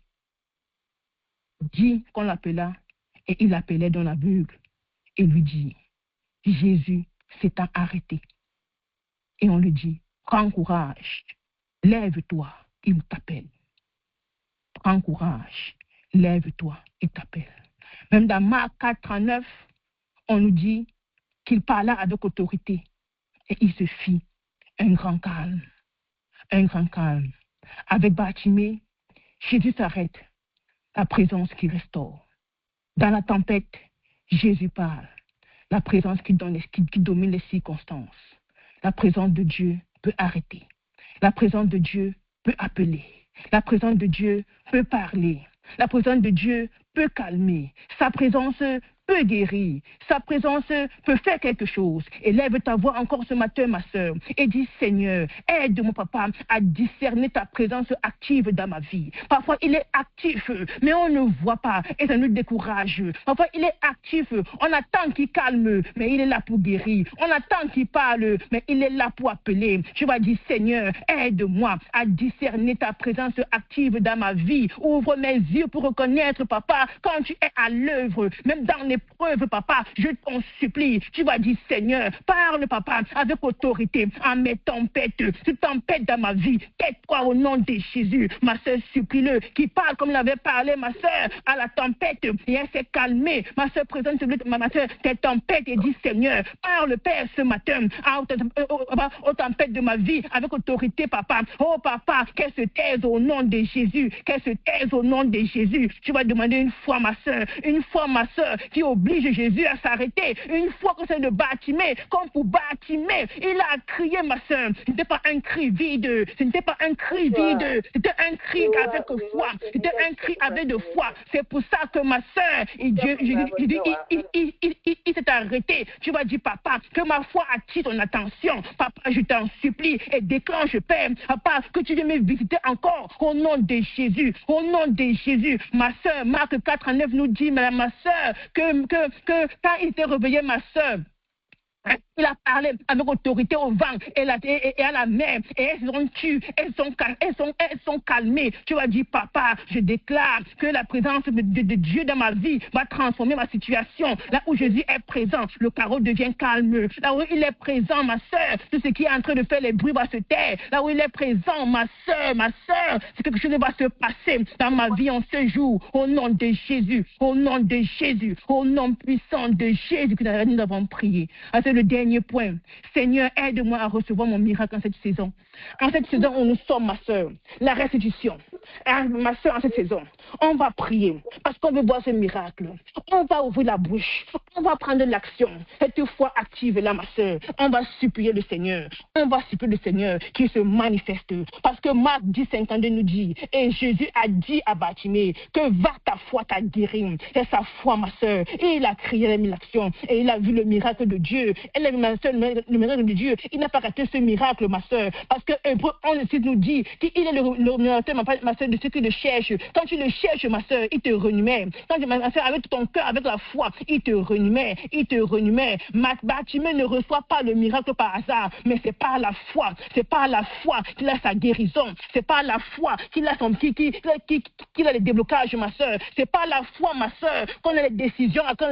S2: dit qu'on l'appela, et il appelait dans l'aveugle, et lui dit, Jésus s'étant arrêté. Et on lui dit, prends courage, lève-toi, il t'appelle. Prends courage, lève-toi, il t'appelle. Même dans Marc 4, 39, on nous dit qu'il parla avec autorité, et il se fit un grand calme. Un grand calme. Avec Bartimée, Jésus s'arrête, la présence qui restaure. Dans la tempête, Jésus parle, la présence qui domine les circonstances. La présence de Dieu peut arrêter. La présence de Dieu peut appeler. La présence de Dieu peut parler. La présence de Dieu peut calmer. Sa présence peut guérir. Sa présence peut faire quelque chose. Élève ta voix encore ce matin, ma soeur, et dis, Seigneur, aide mon papa à discerner ta présence active dans ma vie. Parfois, il est actif, mais on ne voit pas et ça nous décourage. Parfois, il est actif, on attend qu'il calme, mais il est là pour guérir. On attend qu'il parle, mais il est là pour appeler. Je vais dire, Seigneur, aide-moi à discerner ta présence active dans ma vie. Ouvre mes yeux pour reconnaître, papa, quand tu es à l'œuvre, même dans l'épreuve, papa, je t'en supplie. Tu vas dire, Seigneur, parle, papa, avec autorité, en mes tempêtes. Tu tempêtes dans ma vie. Tais-toi au nom de Jésus. Ma soeur, supplie-le, qui parle comme il avait parlé, ma soeur, à la tempête, et elle s'est calmée. Ma soeur, présente, ma soeur, tes tempêtes, et dit, Seigneur, parle, Père, ce matin, aux tempêtes de ma vie, avec autorité, papa. Oh, papa, qu'elle se taise au nom de Jésus. Qu'elle se taise au nom de Jésus. Tu vas demander une fois, ma soeur, qui oblige Jésus à s'arrêter. Une fois que c'est de Bartimée, comme pour Bartimée, il a crié, ma soeur. Ce n'était pas un cri vide, c'était un cri avec foi, c'était un cri avec de foi. C'est pour ça que ma soeur, il s'est arrêté. Tu vas dire, papa, que ma foi attire ton attention. Papa, je t'en supplie et déclenche, Père, papa, que tu viennes me visiter encore au nom de Jésus. Au nom de Jésus, ma soeur, Marc 4, 9 nous dit, ma soeur, que quand il s'est réveillé, ma soeur, il a parlé avec autorité au vent et à la mer. Et elles sont calmées. Tu vas dire, papa, je déclare que la présence de Dieu dans ma vie va transformer ma situation. Là où Jésus est présent, le carreau devient calme. Là où il est présent, ma soeur, tout ce qui est en train de faire les bruits va se taire. Là où il est présent, ma soeur, c'est quelque chose qui va se passer dans ma vie en ce jour. Au nom de Jésus, au nom de Jésus, au nom puissant de Jésus que nous avons prié. C'est le dernier point. Seigneur, aide-moi à recevoir mon miracle en cette saison. En cette saison où nous sommes, ma soeur, la restitution. Ma soeur, en cette saison, on va prier parce qu'on veut voir ce miracle. On va ouvrir la bouche. On va prendre l'action. Cette foi active là, ma soeur. On va supplier le Seigneur. On va supplier le Seigneur qui se manifeste. Parce que Marc 10, 52 nous dit, et Jésus a dit à Bartimée que va ta foi t'a guéri. C'est sa foi, ma soeur. Et il a crié, il a mis l'action. Et il a vu le miracle de Dieu. Elle a vu le miracle de Dieu. Il n'a pas raté ce miracle, ma soeur. Parce que Hébreu 11 nous dit qu'il est le miracle, ma soeur, de ceux qui le cherchent. Quand tu le cherches, ma soeur, il te renumère. Quand tu ma soeur, avec ton cœur, avec la foi, il te renumère. Il te renumère. Bartimée ne reçoit pas le miracle par hasard, mais c'est par la foi. C'est par la foi qu'il a sa guérison. C'est par la foi qu'il a qu'il a les déblocages, ma soeur. C'est par la foi, ma soeur, qu'on a les décisions, qu'on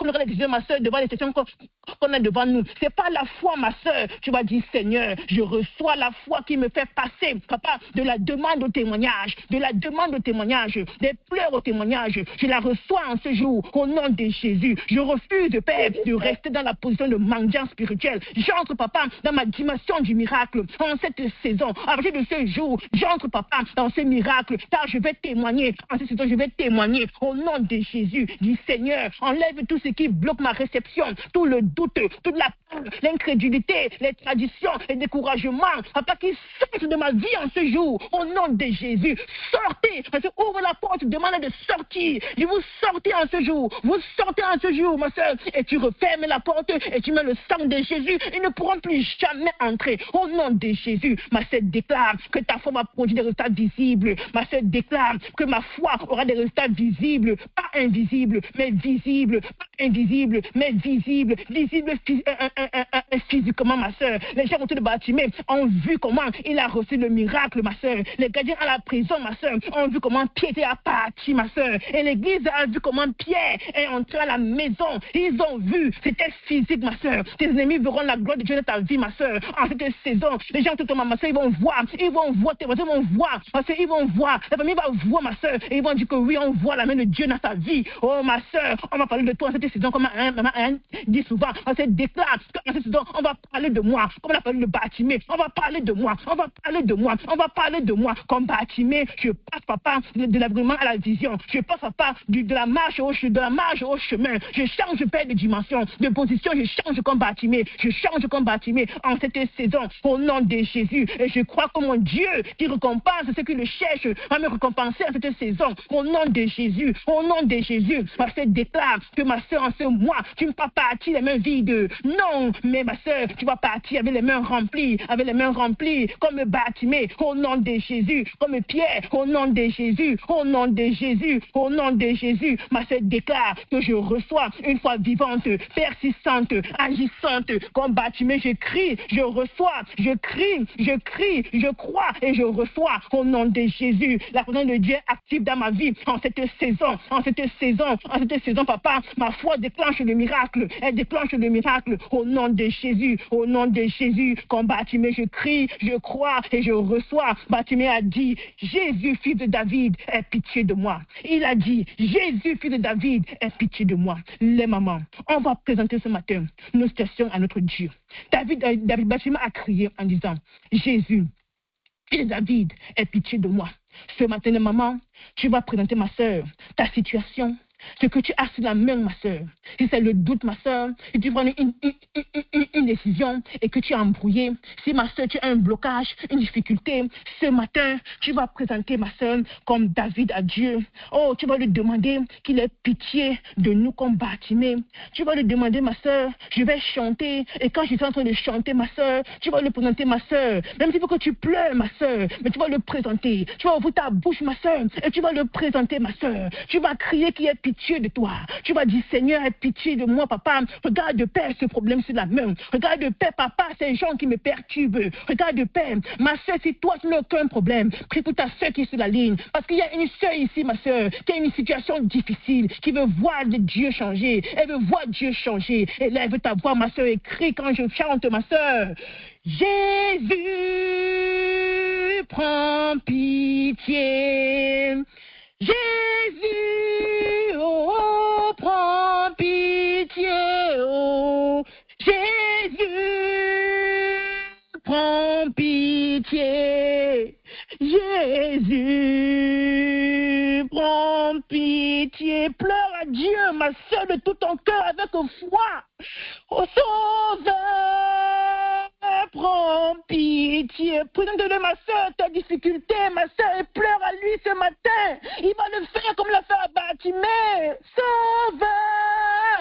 S2: aura les décisions, ma soeur, devant les situations qu'on a devant nous. C'est pas la foi, ma soeur. Tu vas dire, Seigneur, je reçois la foi qui me fait passer, papa, de la demande au témoignage, des pleurs au témoignage. Je la reçois en ce jour, au nom de Jésus. Je refuse, Père, de rester dans la position de mendiant spirituel. J'entre, papa, dans ma dimension du miracle en cette saison. À partir de ce jour, j'entre, papa, dans ce miracle, car je vais témoigner. En cette saison, je vais témoigner au nom de Jésus, du Seigneur. Enlève tout ce qui bloque ma réception, tout le doute, toute la peur, l'incrédulité, les traditions, les découragements, papa, qui sortent de ma vie en ce jour, au nom de Jésus. Sortez, parce que ouvre la porte, demande de sortir. Et vous sortez en ce jour, vous sortez en ce jour, ma soeur, et tu refermes la porte et tu mets le sang de Jésus. Ils ne pourront plus jamais entrer. Au nom de Jésus, ma soeur déclare que ta foi va produire des résultats visibles. Ma soeur déclare que ma foi aura des résultats visibles, pas invisibles, mais visibles, pas invisibles, mais visibles, visibles physiquement, ma soeur. Les gens autour de Bartimée ont vu comment il a reçu le miracle, ma soeur. Les gardiens à la prison, ma soeur, ont vu comment Pierre a parti, ma soeur. Et l'église a vu comment Pierre est entré à la maison. Ils ont vu, c'était physique, ma soeur. Tes ennemis verront la gloire de Dieu dans ta vie, ma soeur. En cette saison, les gens autour de ma soeur, ils vont voir, tes voisins vont voir, ma soeur, ils vont voir, la famille va voir, ma soeur, et ils vont dire que oui, on voit la main de Dieu dans ta vie. Oh, ma soeur, on va parler de toi en cette saison, comme maman dit souvent, ma soeur déclare qu'en cette saison, on va parler de moi, comme on a parlé de Bartimée, on va parler de moi, on va parler de moi, on va parler de moi, comme Bartimée, je passe, papa, de l'agrément à la vision, je passe, papa, de la marche au chemin, je change, Père, de dimension, de position, je change comme Bartimée, je change comme Bartimée en cette saison, au nom de Jésus, et je crois que mon Dieu, qui récompense ceux qui le cherchent, va me récompenser en cette saison, au nom de Jésus, au nom de Jésus. Ma soeur déclare que ma soeur, en ce mois, tu ne vas pas partir les mains vides, non, mais ma soeur, tu vas partir avec les mains remplies, comme Bartimée, au nom de Jésus, comme Pierre, au nom de Jésus, au nom de Jésus, au nom de Jésus. Ma soeur déclare que je reçois une foi vivante, persistante, agissante, comme Bartimée, je crie, je reçois, je crie, je crois et je reçois au nom de Jésus. La présence de Dieu active dans ma vie en cette saison, papa. Ma foi déclenche le miracle, elle déclenche le miracle au nom de Jésus, au nom de Jésus. Comme Bartimée, je crie, je crois et je reçois. Bartimée a dit, Jésus, fils de David, aie pitié de moi. Il a dit, Jésus, fils de David, aie pitié de moi. Les mamans, on va présenter ce matin nos situations à notre Dieu. Bartimée a crié en disant, Jésus, fils de David, aie pitié de moi. Ce matin, les mamans, tu vas présenter, ma soeur, ta situation, ce que tu as sur la main, ma soeur. Si c'est le doute, ma soeur, si tu prends une décision et que tu es embrouillée, si, ma soeur, tu as un blocage, une difficulté, ce matin, tu vas présenter, ma soeur, comme David à Dieu. Oh, tu vas lui demander qu'il ait pitié de nous comme Bartimée. Tu vas lui demander, ma soeur, je vais chanter, et quand je suis en train de chanter, ma soeur, tu vas lui présenter, ma soeur. Même s'il faut que tu pleures, ma soeur, mais tu vas le présenter. Tu vas ouvrir ta bouche, ma soeur, et tu vas le présenter, ma soeur. Tu vas crier qu'il ait pitié de toi. Tu vas dire, Seigneur, aie pitié de moi, papa. Regarde, Père, ce problème sur la main. Regarde, Père, papa, ces gens qui me perturbent. Regarde, Père, ma soeur, si toi, tu n'as aucun problème, prie pour ta soeur qui est sur la ligne. Parce qu'il y a une soeur ici, ma soeur, qui a une situation difficile, qui veut voir Dieu changer. Elle veut voir Dieu changer. Et là, elle veut t'avoir, ma soeur, et crie quand je chante, ma soeur. Jésus, prends pitié. Jésus, oh, prends pitié, oh, Jésus, prends pitié, Jésus, prends pitié, pleure à Dieu, ma soeur, de tout ton cœur, avec foi, oh, Sauveur, prends pitié, présente-le, ma soeur, ta difficulté, ma soeur, et pleure à lui ce matin, il va le faire comme l'a fait à Bartimée, Sauveur,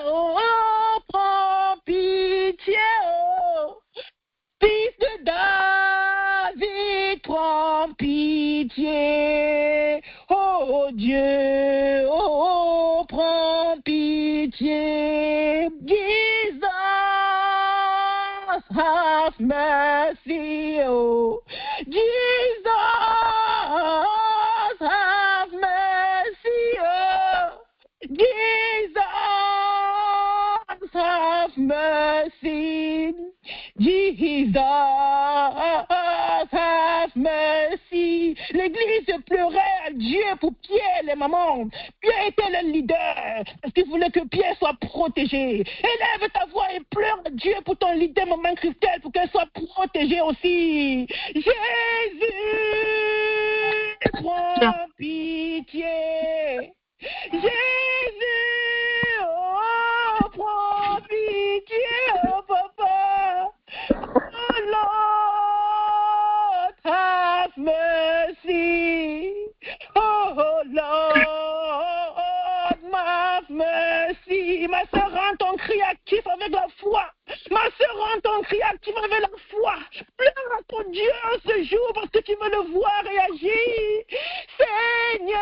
S2: oh, oh, prends pitié, oh, fils de David, prends pitié, oh Dieu, oh, prends pitié, Jesus, have mercy, oh, Jesus, have mercy, oh, Jesus, have mercy, Jesus, have mercy. L'église pleurait à Dieu pour Pierre, les mamans. Pierre était le leader. Parce tu voulais que Pierre soit protégé. Élève ta voix et pleure à Dieu pour ton leader, maman Christelle, pour qu'elle soit protégée aussi. Jésus, prends pitié. Jésus, oh, prends pitié, oh papa. Oh Lord, have mercy. Oh Lord, have mercy. Ma sœur, rends ton cri actif avec la foi. Ma sœur, rends ton cri actif avec la foi. Pleure à ton Dieu ce jour parce que tu veux le voir réagir. Seigneur,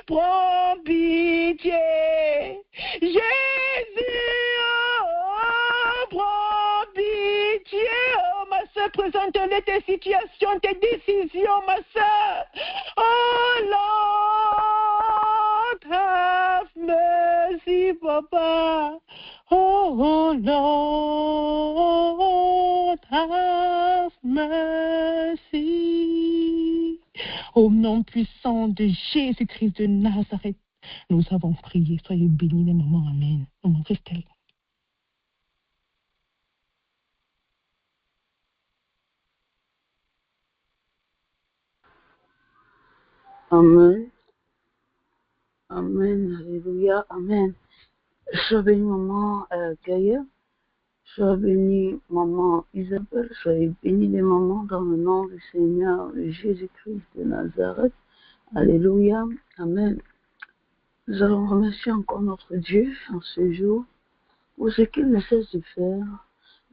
S2: prends pitié. Jésus, oh, prends pitié. Oh, ma soeur, présente-les tes situations, tes décisions, ma soeur. Oh, Lord, have mercy, papa. Oh, Lord, have mercy. Au nom puissant de Jésus-Christ de Nazareth, nous avons prié. Soyez bénis les mamans. Amen. Maman Christelle.
S3: Amen. Amen. Alléluia. Amen. Sois bénie, maman Gaïa. Sois bénie, maman Isabelle. Soyez bénie les mamans dans le nom du Seigneur Jésus-Christ de Nazareth. Alléluia. Amen. Nous allons remercier encore notre Dieu en ce jour pour ce qu'il ne cesse de faire.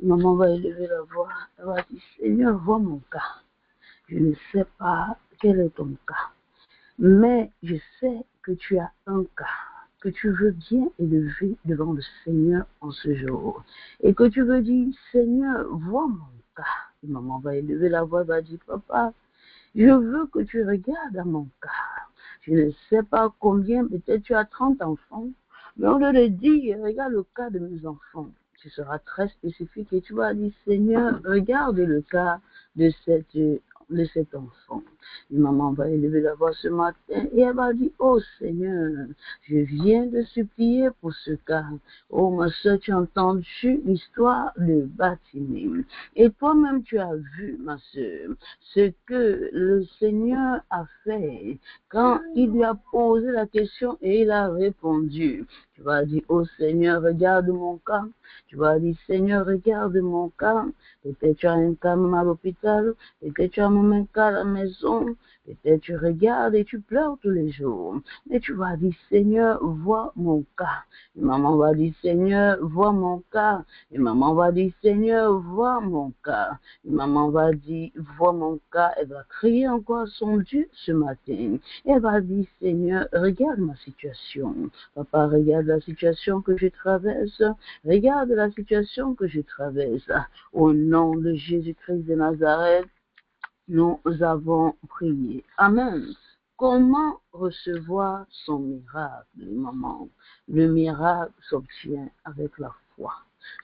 S3: Maman va élever la voix. Elle va dire, Seigneur, vois mon cas. Je ne sais pas quel est ton cas. Mais je sais que tu as un cas que tu veux bien élever devant le Seigneur en ce jour. Et que tu veux dire, Seigneur, vois mon cas. Et maman va élever la voix, va dire, papa, je veux que tu regardes à mon cas. Je ne sais pas combien, peut-être tu as 30 enfants, mais on te dit, regarde le cas de mes enfants. Tu seras très spécifique et tu vas dire, Seigneur, regarde le cas de cet enfant. Et maman va élever la voix ce matin et elle va dire, oh Seigneur, je viens de supplier pour ce cas. Oh ma soeur, tu as entendu l'histoire de Bartimée. Et toi-même tu as vu, ma soeur, ce que le Seigneur a fait quand il lui a posé la question et il a répondu. Tu vas dire, oh Seigneur, regarde mon cas. Tu vas dire, Seigneur, regarde mon cas. Peut-être tu as un cas même à l'hôpital, peut-être tu as même un cas à la maison, peut-être tu regardes et tu pleures tous les jours. Mais tu vas dire, Seigneur, vois mon cas. Et maman va dire, Seigneur, vois mon cas. Et maman va dire, Seigneur, vois mon cas. Et maman va dire, vois mon cas. Elle va crier encore à son Dieu ce matin. Elle va dire, Seigneur, regarde ma situation. Papa, regarde la situation que je traverse. Regarde la situation que je traverse. Au nom de Jésus-Christ de Nazareth, nous avons prié. Amen. Comment recevoir son miracle, maman? Le miracle s'obtient avec la foi.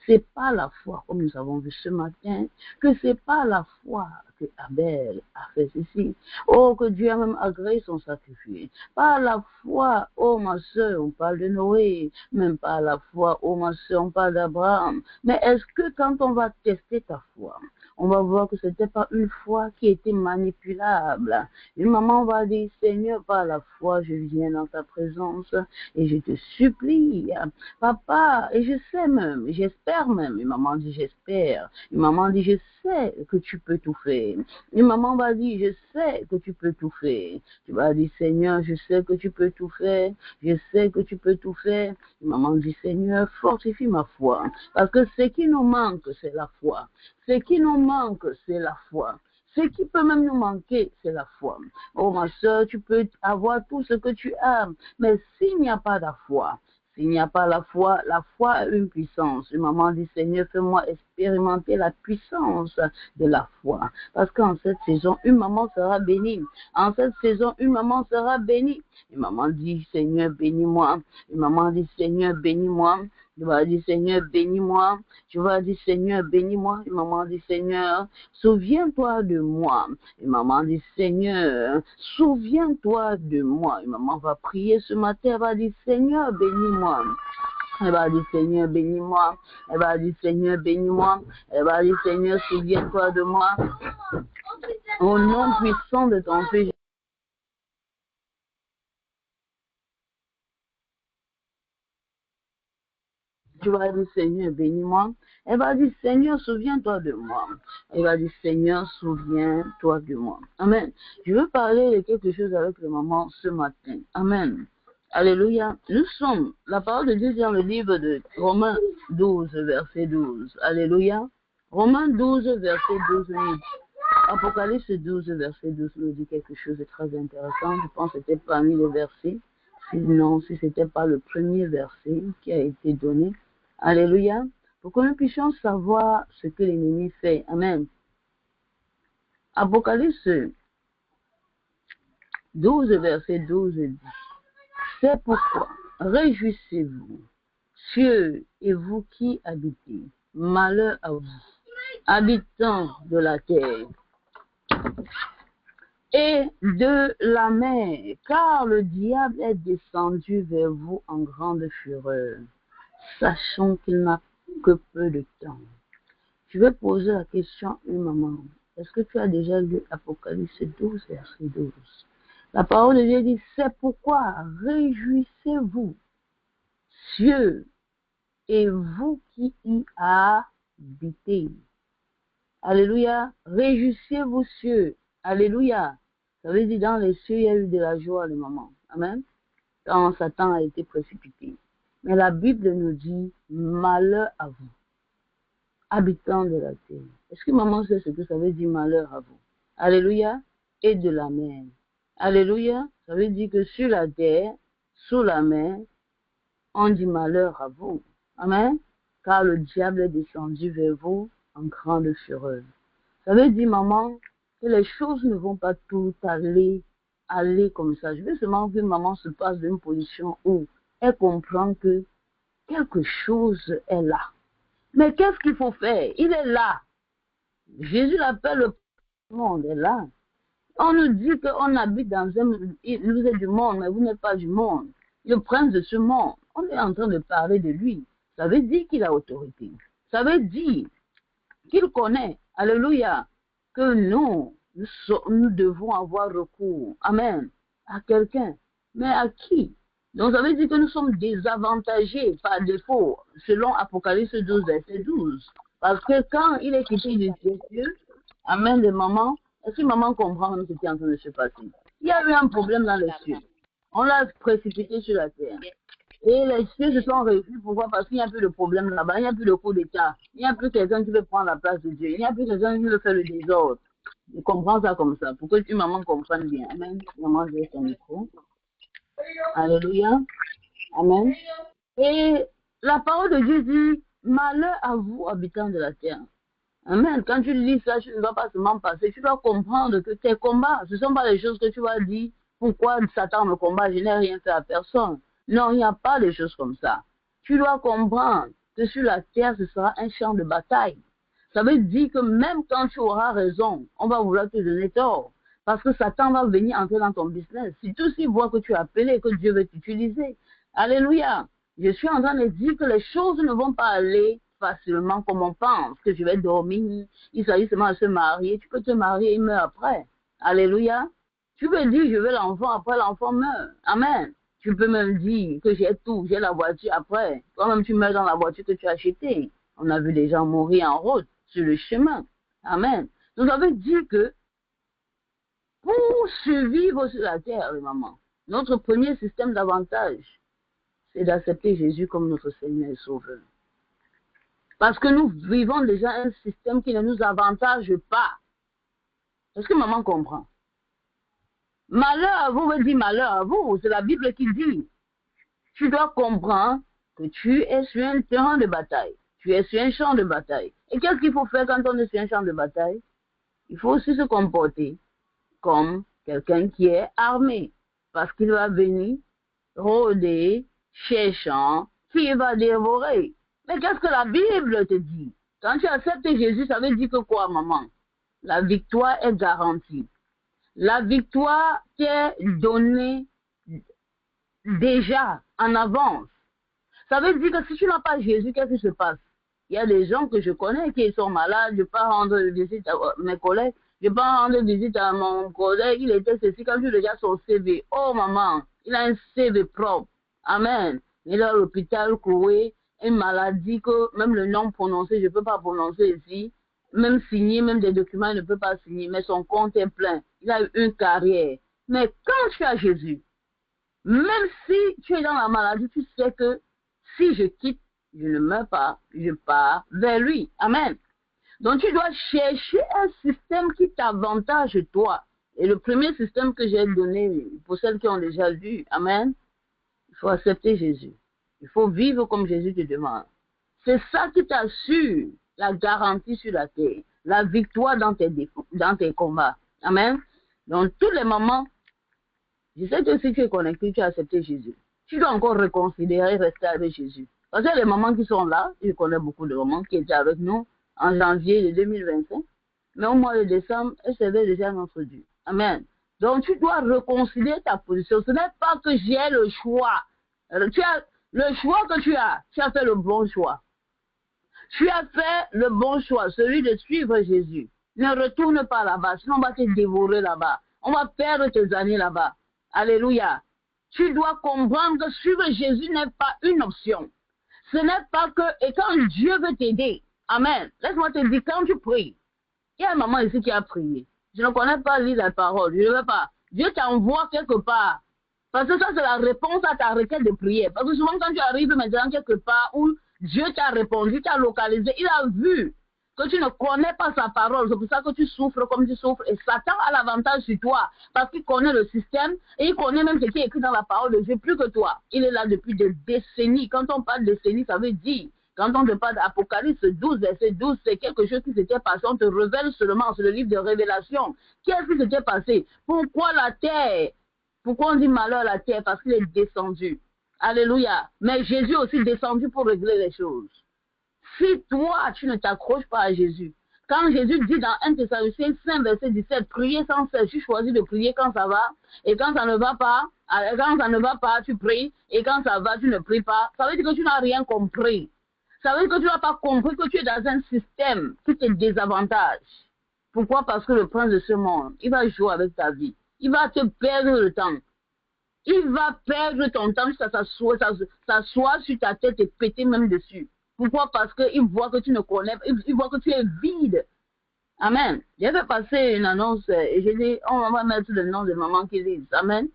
S3: C'est pas la foi, comme nous avons vu ce matin, que c'est pas la foi que Abel a fait ceci. Oh, que Dieu a même agréé son sacrifice. Pas la foi, oh ma soeur, on parle de Noé. Même pas la foi, oh ma soeur, on parle d'Abraham. Mais est-ce que quand on va tester ta foi, on va voir que ce n'était pas une foi qui était manipulable. Une maman va dire, Seigneur, par la foi, je viens dans ta présence et je te supplie, papa, et je sais même, j'espère même. Une maman dit, j'espère. Une maman dit, je sais que tu peux tout faire. Une maman va dire, je sais que tu peux tout faire. Tu vas dire, Seigneur, je sais que tu peux tout faire. Je sais que tu peux tout faire. Une maman dit, Seigneur, fortifie ma foi. Parce que ce qui nous manque, c'est la foi. Ce qui nous manque, c'est la foi. Ce qui peut même nous manquer, c'est la foi. Oh ma soeur, tu peux avoir tout ce que tu as, mais s'il n'y a pas de foi, s'il n'y a pas la foi a une puissance. Une maman dit, Seigneur, fais-moi expérimenter la puissance de la foi. Parce qu'en cette saison, une maman sera bénie. En cette saison, une maman sera bénie. Une maman dit, Seigneur, bénis-moi. Une maman dit, Seigneur, bénis-moi. Tu vas dire, Seigneur, bénis-moi. Tu vas dire, Seigneur, bénis-moi. Et maman dit, Seigneur, souviens-toi de moi. Et maman dit, Seigneur, souviens-toi de moi. Et maman va prier ce matin, elle va dire, Seigneur, bénis-moi. Elle va dire, Seigneur, bénis-moi. Elle va dire, Seigneur, bénis-moi. Elle va dire, Seigneur, souviens-toi de moi. Au nom puissant de ton Fils. Tu vas dire, Seigneur, bénis-moi. Elle va dire, Seigneur, souviens-toi de moi. Elle va dire, Seigneur, souviens-toi de moi. Amen. Je veux parler de quelque chose avec le maman ce matin. Amen. Alléluia. Nous sommes, la parole de Dieu dans le livre de Romains 12, verset 12. Alléluia. Romains 12, verset 12. Apocalypse 12, verset 12 nous dit quelque chose de très intéressant. Je pense que c'était parmi les versets. Sinon, si ce n'était pas le premier verset qui a été donné. Alléluia. Pour que nous puissions savoir ce que l'ennemi fait. Amen. Apocalypse 12, verset 12 dit, c'est pourquoi réjouissez-vous, cieux et vous qui habitez, malheur à vous, habitants de la terre et de la mer, car le diable est descendu vers vous en grande fureur, sachant qu'il n'a que peu de temps. Je vais poser la question à une maman. Est-ce que tu as déjà lu Apocalypse 12, verset 12? La parole de Dieu dit, c'est pourquoi réjouissez-vous, cieux, et vous qui y habitez. Alléluia. Réjouissez-vous, cieux. Alléluia. Ça veut dire, dans les cieux, il y a eu de la joie, le moment. Amen. Quand Satan a été précipité. Mais la Bible nous dit, malheur à vous, habitants de la terre. Est-ce que maman sait ce que ça veut dire malheur à vous? Alléluia. Et de la mer. Alléluia. Ça veut dire que sur la terre, sous la mer, on dit malheur à vous. Amen. Car le diable est descendu vers vous en grande fureur. Ça veut dire, maman, que les choses ne vont pas tout aller comme ça. Je veux seulement que maman se passe d'une position où elle comprend que quelque chose est là. Mais qu'est-ce qu'il faut faire? Il est là. Jésus l'appelle le monde est là. On nous dit qu'on habite dans un... Vous êtes du monde, mais vous n'êtes pas du monde. Le prince de ce monde. On est en train de parler de lui. Ça veut dire qu'il a autorité. Ça veut dire qu'il connaît, alléluia, que nous devons avoir recours, amen, à quelqu'un. Mais à qui? Donc ça veut dire que nous sommes désavantagés par défaut, selon Apocalypse 12, verset 12. Parce que quand il est quitté du ciel, amen, de maman, est-ce que maman comprend ce qui est en train de se passer? Il y a eu un problème dans les cieux. On l'a précipité sur la terre. Et les cieux se sont réunis. Pourquoi? Parce qu'il n'y a plus de problème là-bas. Il n'y a plus de coup d'État. Il n'y a plus quelqu'un qui veut prendre la place de Dieu. Il n'y a plus quelqu'un qui veut faire le désordre. Je comprends ça comme ça. Pour que tu, maman, comprennes bien. Amen. Maman, j'ai son micro. Alléluia. Amen. Et la parole de Dieu dit, malheur à vous, habitants de la terre. Amen. Quand tu lis ça, tu ne vas pas seulement passer. Tu dois comprendre que tes combats, ce ne sont pas les choses que tu vas dire. Pourquoi Satan me combat? Je n'ai rien fait à personne. Non, il n'y a pas de choses comme ça. Tu dois comprendre que sur la terre, ce sera un champ de bataille. Ça veut dire que même quand tu auras raison, on va vouloir te donner tort. Parce que Satan va venir entrer dans ton business. Surtout s'il voit que tu es appelé et que Dieu veut t'utiliser. Alléluia. Je suis en train de dire que les choses ne vont pas aller facilement comme on pense, que je vais dormir, il s'agit seulement de se marier. Tu peux te marier et meurt après. Alléluia. Tu peux dire, je veux l'enfant, après l'enfant meurt. Amen. Tu peux même dire que j'ai tout, j'ai la voiture après. Toi-même, tu meurs dans la voiture que tu as achetée. On a vu des gens mourir en route, sur le chemin. Amen. Donc, ça veut dire que pour survivre sur la terre, maman, notre premier système d'avantage, c'est d'accepter Jésus comme notre Seigneur et Sauveur. Parce que nous vivons déjà un système qui ne nous avantage pas. Est-ce que maman comprend? Malheur à vous veut dire malheur à vous. C'est la Bible qui dit. Tu dois comprendre que tu es sur un terrain de bataille. Tu es sur un champ de bataille. Et qu'est-ce qu'il faut faire quand on est sur un champ de bataille? Il faut aussi se comporter comme quelqu'un qui est armé. Parce qu'il va venir rôder, cherchant puis il va dévorer. Mais qu'est-ce que la Bible te dit? Quand tu acceptes Jésus, ça veut dire que quoi, maman? La victoire est garantie. La victoire t'est donnée déjà, en avance. Ça veut dire que si tu n'as pas Jésus, qu'est-ce qui se passe? Il y a des gens que je connais qui sont malades, je ne peux pas rendre visite à mes collègues, je ne peux pas rendre visite à mon collègue, il était ceci, quand je regarde son CV, oh maman, il a un CV propre, amen. Il est à l'hôpital, coué, une maladie que même le nom prononcé, je ne peux pas prononcer ici, même signer, même des documents, il ne peut pas signer, mais son compte est plein, il a eu une carrière. Mais quand tu as Jésus, même si tu es dans la maladie, tu sais que si je quitte, je ne meurs pas, je pars vers lui. Amen. Donc tu dois chercher un système qui t'avantage toi. Et le premier système que j'ai donné pour celles qui ont déjà lu, amen, il faut accepter Jésus. Il faut vivre comme Jésus te demande. C'est ça qui t'assure la garantie sur la terre, la victoire dans tes combats. Amen. Donc tous les moments, je sais que si tu es connecté, tu as accepté Jésus. Tu dois encore reconsidérer rester avec Jésus. Parce que les mamans qui sont là, je connais beaucoup de mamans qui étaient avec nous en janvier de 2025, mais au mois de décembre, elles servaient déjà notre Dieu. Amen. Donc tu dois reconsidérer ta position. Ce n'est pas que j'ai le choix. Le choix que tu as fait le bon choix. Tu as fait le bon choix, celui de suivre Jésus. Ne retourne pas là-bas, sinon on va te dévorer là-bas. On va perdre tes années là-bas. Alléluia. Tu dois comprendre que suivre Jésus n'est pas une option. Ce n'est pas que, et quand Dieu veut t'aider, amen, laisse-moi te dire, quand tu pries, il y a une maman ici qui a prié. Je ne connais pas lire la parole, je ne veux pas. Dieu t'envoie quelque part. Parce que ça, c'est la réponse à ta requête de prière. Parce que souvent, quand tu arrives maintenant quelque part où Dieu t'a répondu, t'a localisé, il a vu que tu ne connais pas sa parole. C'est pour ça que tu souffres comme tu souffres. Et Satan a l'avantage sur toi parce qu'il connaît le système et il connaît même ce qui est écrit dans la parole de Dieu plus que toi. Il est là depuis des décennies. Quand on parle de décennies, ça veut dire, quand on te parle d'Apocalypse 12, verset 12, c'est quelque chose qui s'était passé. On te révèle seulement, c'est le livre de Révélation. Qu'est-ce qui s'était passé? Pourquoi la terre? Pourquoi on dit malheur à la terre? Parce qu'il est descendu. Alléluia. Mais Jésus est aussi descendu pour régler les choses. Si toi, tu ne t'accroches pas à Jésus, quand Jésus dit dans 1 Thessaloniciens 5, verset 17, priez sans cesse, tu choisis de prier quand ça va, et quand ça ne va pas, tu pries, et quand ça va, tu ne pries pas, ça veut dire que tu n'as rien compris. Ça veut dire que tu n'as pas compris que tu es dans un système qui te désavantage. Pourquoi? Parce que le prince de ce monde, il va jouer avec ta vie. Il va te perdre le temps. Il va perdre ton temps jusqu'à s'asseoir sur ta tête et péter même dessus. Pourquoi? Parce qu'il voit que tu ne connais pas, il voit que tu es vide. Amen. J'avais passé une annonce et j'ai dit, on va mettre le nom de maman qui lisent. Amen.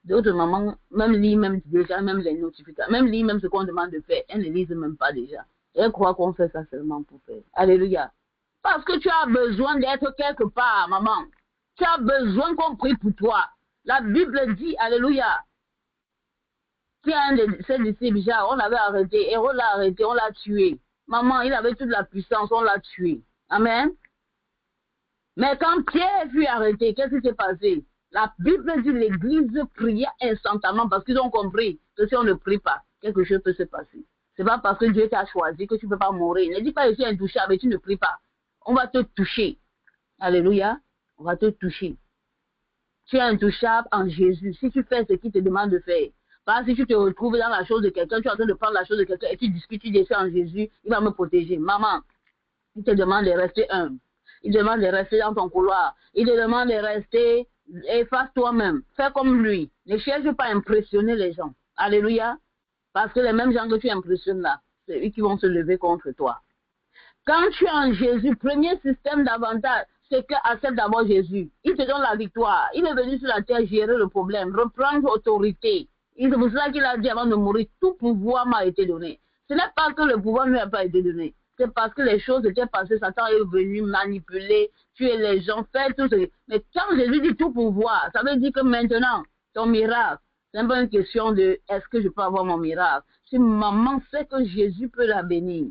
S3: D'autres mamans, même lisent même déjà, même les notifications, même lisent même ce qu'on demande de faire. Elles ne lisent même pas déjà. Elles croient qu'on fait ça seulement pour faire. Alléluia. Parce que tu as besoin d'être quelque part, maman. Tu as besoin qu'on prie pour toi. La Bible dit, alléluia. Qui a un de ses disciples, on l'avait arrêté, Hérode l'a arrêté, on l'a tué. Maman, il avait toute la puissance, on l'a tué. Amen. Mais quand Pierre fut arrêté, qu'est-ce qui s'est passé? La Bible dit l'église priait instantanément parce qu'ils ont compris que si on ne prie pas, quelque chose peut se passer. C'est pas parce que Dieu t'a choisi que tu ne peux pas mourir. Ne dis pas je suis intouchable, mais tu ne pries pas. On va te toucher. Alléluia. On va te toucher. Tu es intouchable en Jésus. Si tu fais ce qu'il te demande de faire. Parce que si tu te retrouves dans la chose de quelqu'un, tu es en train de prendre la chose de quelqu'un et tu discutes, tu défais en Jésus, il va me protéger. Maman, il te demande de rester humble. Il te demande de rester dans ton couloir. Il te demande de rester, efface toi-même. Fais comme lui. Ne cherche pas à impressionner les gens. Alléluia. Parce que les mêmes gens que tu impressionnes là, c'est eux qui vont se lever contre toi. Quand tu es en Jésus, premier système d'avantage, c'est que accepte d'abord Jésus. Il te donne la victoire. Il est venu sur la terre gérer le problème, reprendre autorité. C'est pour cela qu'il a dit avant de mourir, tout pouvoir m'a été donné. Ce n'est pas que le pouvoir ne lui a pas été donné. C'est parce que les choses étaient passées, Satan est venu manipuler, tuer les gens, faire tout ce. Mais quand Jésus dit tout pouvoir, ça veut dire que maintenant, ton miracle, c'est pas une question de est-ce que je peux avoir mon miracle. Si maman sait que Jésus peut la bénir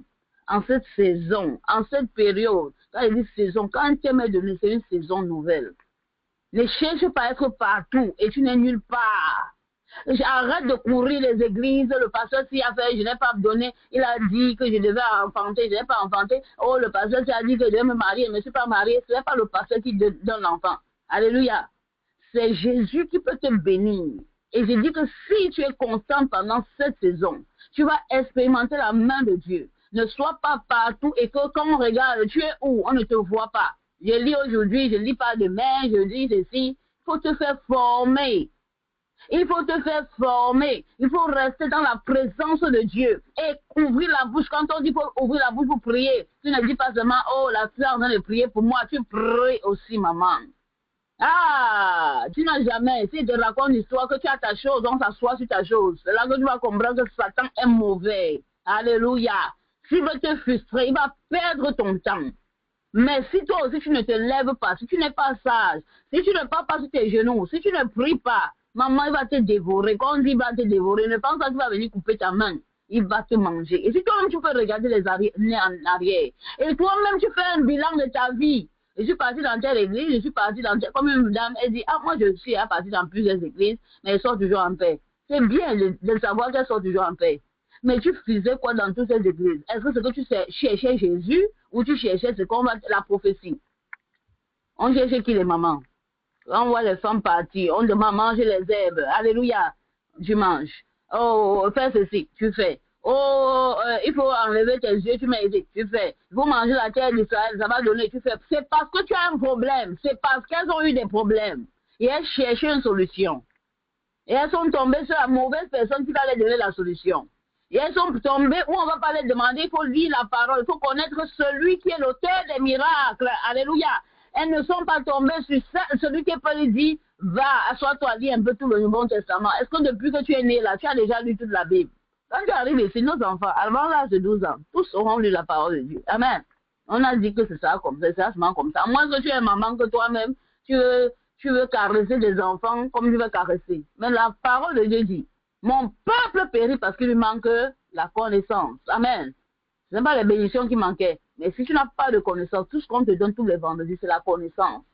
S3: en cette saison, en cette période, quand il dit saison, quand tu m'as donné, c'est une saison nouvelle. Ne cherche pas à être partout et tu n'es nulle part. Arrête de courir les églises. Le pasteur s'y a fait, je n'ai pas donné. Il a dit que je devais enfanter, je n'ai pas enfanté. Oh, le pasteur s'y a dit que je devais me marier, je ne me suis pas marié. Ce n'est pas le pasteur qui donne l'enfant. Alléluia. C'est Jésus qui peut te bénir. Et je dis que si tu es constant pendant cette saison, tu vas expérimenter la main de Dieu. Ne sois pas partout et que quand on regarde, tu es où? On ne te voit pas. Je lis aujourd'hui, je ne lis pas demain, je lis ceci. Il faut te faire former. Il faut te faire former. Il faut rester dans la présence de Dieu et ouvrir la bouche. Quand on dit qu'il faut ouvrir la bouche pour prier, tu ne dis pas seulement, oh, la soeur est en train de prier pour moi. Tu pries aussi, maman. Ah, tu n'as jamais, si tu racontes l'histoire que tu as ta chose, on s'assoit sur ta chose. C'est là que tu vas comprendre que Satan est mauvais. Alléluia. S'il veut te frustrer, il va perdre ton temps. Mais si toi aussi tu ne te lèves pas, si tu n'es pas sage, si tu ne parles pas sur tes genoux, si tu ne pries pas, maman, il va te dévorer. Quand on dit il va te dévorer, ne pense pas qu'il va venir couper ta main. Il va te manger. Et si toi-même tu peux regarder les années en arrière, et toi-même tu fais un bilan de ta vie. Je suis partie dans telle église, je suis partie dans telle... Comme une dame, elle dit, ah, moi je suis partie dans plusieurs églises, mais elle sort toujours en paix. C'est bien de savoir qu'elle sort toujours en paix. Mais tu faisais quoi dans toutes ces églises? Est-ce que c'est que tu cherchais Jésus ou tu cherchais ce qu'on va la prophétie? On cherchait qui les mamans? On voit les femmes partir, on demande manger les herbes. Alléluia, tu manges. Oh, fais ceci, tu fais. Oh, il faut enlever tes yeux, tu mets ici, tu fais. Il faut manger la terre d'Israël, ça va donner, tu fais. C'est parce que tu as un problème, c'est parce qu'elles ont eu des problèmes. Et elles cherchaient une solution. Et elles sont tombées sur la mauvaise personne qui va leur donner la solution. Et elles sont tombées où on ne va pas les demander, il faut lire la parole, il faut connaître celui qui est l'auteur des miracles. Alléluia. Elles ne sont pas tombées sur ça, celui qui peut lui dire, va, assois-toi, lis un peu tout le Nouveau Testament. Est-ce que depuis que tu es né là, tu as déjà lu toute la Bible? Quand tu arrives ici, nos enfants, avant l'âge de 12 ans, tous auront lu la parole de Dieu. Amen. On a dit que c'est ça comme ça, c'est seulement comme ça. Moins que tu es maman, que toi-même, tu veux caresser des enfants comme tu veux caresser. Mais la parole de Dieu dit, mon peuple périt parce qu'il lui manque la connaissance. Amen. Ce n'est pas les bénédictions qui manquaient. Mais si tu n'as pas de connaissance, tout ce qu'on te donne tous les vendredis, c'est la connaissance.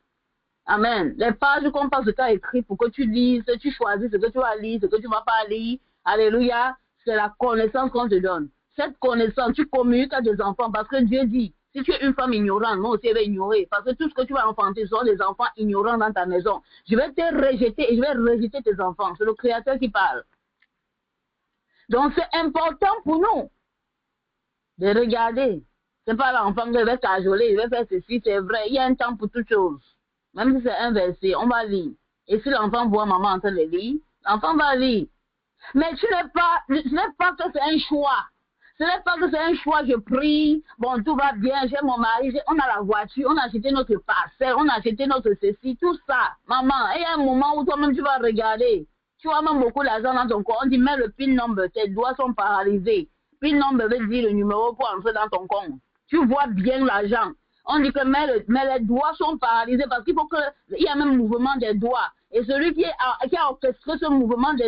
S3: Amen. Les pages qu'on passe de temps écrit pour que tu lises, tu choisis ce que tu vas lire, ce que tu ne vas pas lire. Alléluia. C'est la connaissance qu'on te donne. Cette connaissance, tu communiques à des enfants parce que Dieu dit, si tu es une femme ignorante, moi aussi je vais ignorer. Parce que tout ce que tu vas enfanter sont des enfants ignorants dans ta maison. Je vais te rejeter et je vais rejeter tes enfants. C'est le Créateur qui parle. Donc c'est important pour nous de regarder. C'est pas l'enfant qui va cajoler, il va faire ceci, c'est vrai. Il y a un temps pour toute chose. Même si c'est un verset, on va lire. Et si l'enfant voit maman en train de lire, l'enfant va lire. Mais ce n'est pas que c'est un choix. Ce n'est pas que c'est un choix, je prie, bon, tout va bien, j'ai mon mari, on a la voiture, on a acheté notre parcelle, on a acheté notre ceci, tout ça. Maman, il y a un moment où toi-même tu vas regarder. Tu as même beaucoup d'argent dans ton compte, on dit, mets le PIN number, tes doigts sont paralysés. PIN number veut dire le numéro pour entrer dans ton compte. Tu vois bien l'argent. On dit que mais les doigts sont paralysés parce qu'il faut qu'il y ait même mouvement des doigts. Et celui qui a orchestré ce mouvement de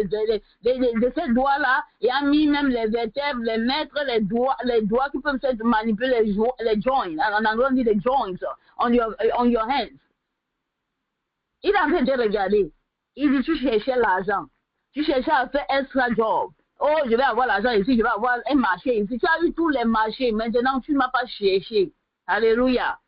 S3: ces doigts-là, il a mis même les vertèbres, les mètres, les doigts qui peuvent se manipuler, les joints. En anglais, on dit les joints on your hands. Il a en train de regarder. Il dit, tu cherchais l'argent. Tu cherchais à faire extra job. Oh, je vais avoir l'argent ici, je vais avoir un marché ici. Tu as eu tous les marchés. Maintenant, tu ne m'as pas cherché. Alléluia.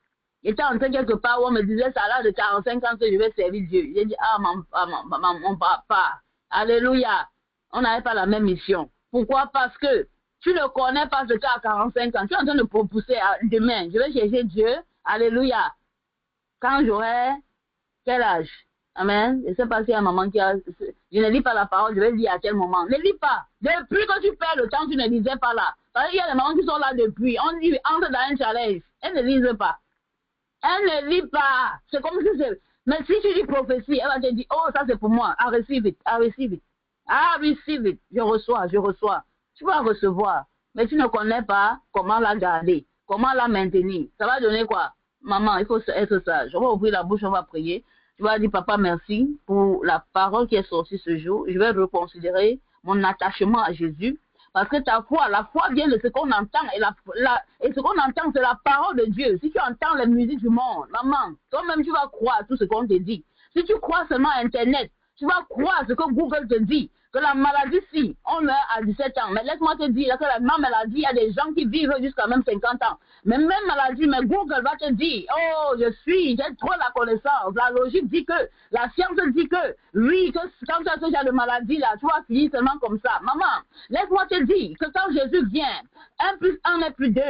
S3: J'étais en train quelque part où on me disait, ça là de 45 ans que je vais servir Dieu. J'ai dit, ah, mon papa. Alléluia. On n'avait pas la même mission. Pourquoi? Parce que tu ne connais pas ce cas à 45 ans. Tu es en train de proposer demain. Je vais chercher Dieu. Alléluia. Quand j'aurai quel âge? Amen. Je ne sais pas s'il y a un maman qui a... Je ne lis pas la parole, je vais dire à quel moment. Ne lis pas. Depuis que tu perds le temps, tu ne lisais pas là. Parce qu'il y a des mamans qui sont là depuis. On dit, entre dans un challenge. Elles ne lisent pas. Elle ne lit pas. C'est comme si c'est... Mais si tu dis prophétie, elle va te dire, oh, ça c'est pour moi. I receive it. I receive it. I receive it. Je reçois. Tu vas recevoir. Mais tu ne connais pas comment la garder, comment la maintenir. Ça va donner quoi? Maman, il faut être sage. On va ouvrir la bouche, on va prier. Tu vas dire, papa, merci pour la parole qui est sortie ce jour. Je vais reconsidérer mon attachement à Jésus. Parce que la foi vient de ce qu'on entend. Et ce qu'on entend, c'est la parole de Dieu. Si tu entends les musiques du monde, maman, toi-même, tu vas croire tout ce qu'on te dit. Si tu crois seulement à Internet, tu vas croire ce que Google te dit. que la maladie, si, on meurt à 17 ans. Mais laisse-moi te dire que la même maladie, il y a des gens qui vivent jusqu'à même 50 ans. Mais même maladie, mais Google va te dire, oh, j'ai trop la connaissance. La logique dit que, la science dit que, oui, que quand tu as ce genre de maladie là, tu vas finir seulement comme ça. Maman, laisse-moi te dire que quand Jésus vient, 1 plus 1 n'est plus 2.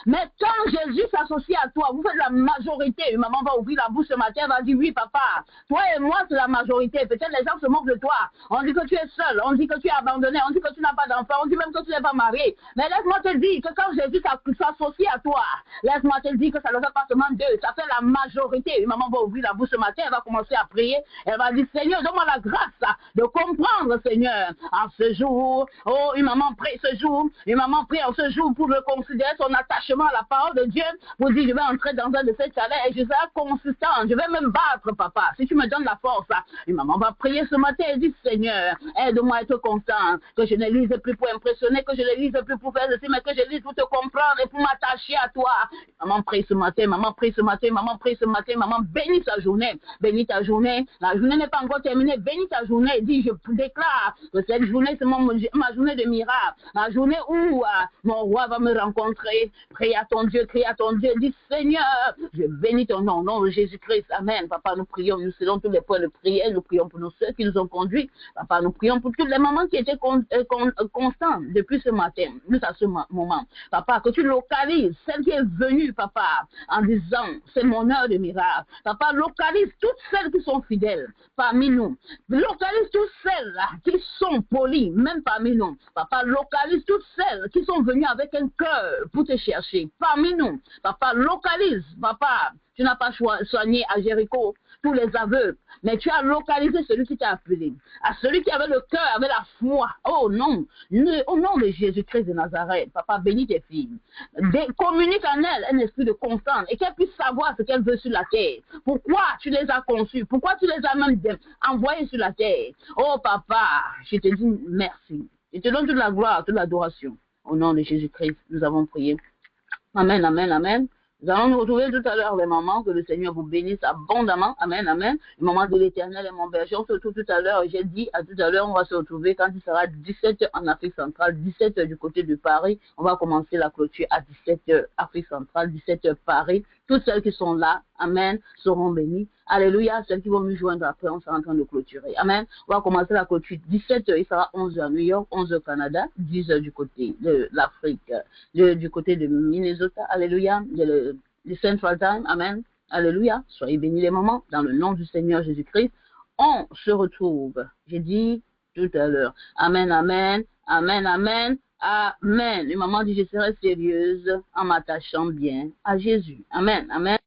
S3: Mais quand Jésus s'associe à toi, vous faites la majorité. Maman va ouvrir la bouche ce matin, elle va dire, oui, papa, toi et moi, c'est la majorité. Peut-être les gens se moquent de toi. On dit que tu es seul, on dit que tu es abandonné, on dit que tu n'as pas d'enfant, on dit même que tu n'es pas marié. Mais laisse-moi te dire que quand Jésus s'associe à toi, laisse-moi te dire que ça ne fait pas seulement 2, ça fait la majorité. Une maman va ouvrir la bouche ce matin, elle va commencer à prier, elle va dire, Seigneur, donne-moi la grâce de comprendre, Seigneur, en ce jour. Oh, une maman prie ce jour, une maman prie en ce jour pour reconsidérer son attachement à la parole de Dieu, pour dire, je vais entrer dans un de ces chalets et je serai consistant, je vais même battre, papa, si tu me donnes la force. Une maman va prier ce matin et dire, Seigneur, aide-moi à être constant, que je ne lise plus pour impressionner, que je ne lise plus pour faire ceci, mais que je lise pour te comprendre et pour m'attacher à toi. Maman prie ce matin, maman prie ce matin, maman prie ce matin, maman bénis ta journée, bénis ta journée. La journée n'est pas encore terminée, bénis ta journée. Dis, je déclare que cette journée, c'est ma journée de miracle, la journée où mon roi va me rencontrer. Prie à ton Dieu, crie à ton Dieu, dis, Seigneur, je bénis ton nom, au nom de Jésus-Christ. Amen. Papa, nous prions, nous selon tous les points de prière, nous prions pour nous ceux qui nous ont conduits. Papa, nous prions pour toutes les mamans qui étaient constantes depuis ce matin, jusqu'à ce moment. Papa, que tu localises celle qui est venue, papa, en disant, c'est mon heure de miracle. Papa, localise toutes celles qui sont fidèles parmi nous. Localise toutes celles qui sont polies, même parmi nous. Papa, localise toutes celles qui sont venues avec un cœur pour te chercher parmi nous. Papa, localise, papa. Tu n'as pas soigné à Jéricho tous les aveugles, mais tu as localisé celui qui t'a appelé, à celui qui avait le cœur, avait la foi. Oh non, au nom de Jésus-Christ de Nazareth, papa, bénis tes filles. Communique en elles un esprit de constance et qu'elles puissent savoir ce qu'elles veulent sur la terre. Pourquoi tu les as conçues, pourquoi tu les as même envoyées sur la terre. Oh papa, je te dis merci. Je te donne toute la gloire, toute l'adoration. Au nom de Jésus-Christ, nous avons prié. Amen, amen, amen. Nous allons nous retrouver tout à l'heure, les mamans, que le Seigneur vous bénisse abondamment. Amen, amen. Le moment de l'Éternel est mon berger. On se retrouve tout à l'heure. J'ai dit à tout à l'heure, on va se retrouver quand il sera 17h en Afrique centrale, 17h du côté de Paris. On va commencer la clôture à 17h Afrique centrale, 17h Paris. Toutes celles qui sont là, amen, seront bénies. Alléluia. Celles qui vont nous joindre après, on sera en train de clôturer. Amen. On va commencer la clôture 17h. Il sera 11h à New York, 11h au Canada, 10h du côté de l'Afrique, du côté de Minnesota. Alléluia. Le Central Time. Amen. Alléluia. Soyez bénis les mamans. Dans le nom du Seigneur Jésus-Christ, on se retrouve. J'ai dit tout à l'heure. Amen, amen, amen, amen. Amen. Les mamans disent, je serai sérieuse en m'attachant bien à Jésus. Amen, amen.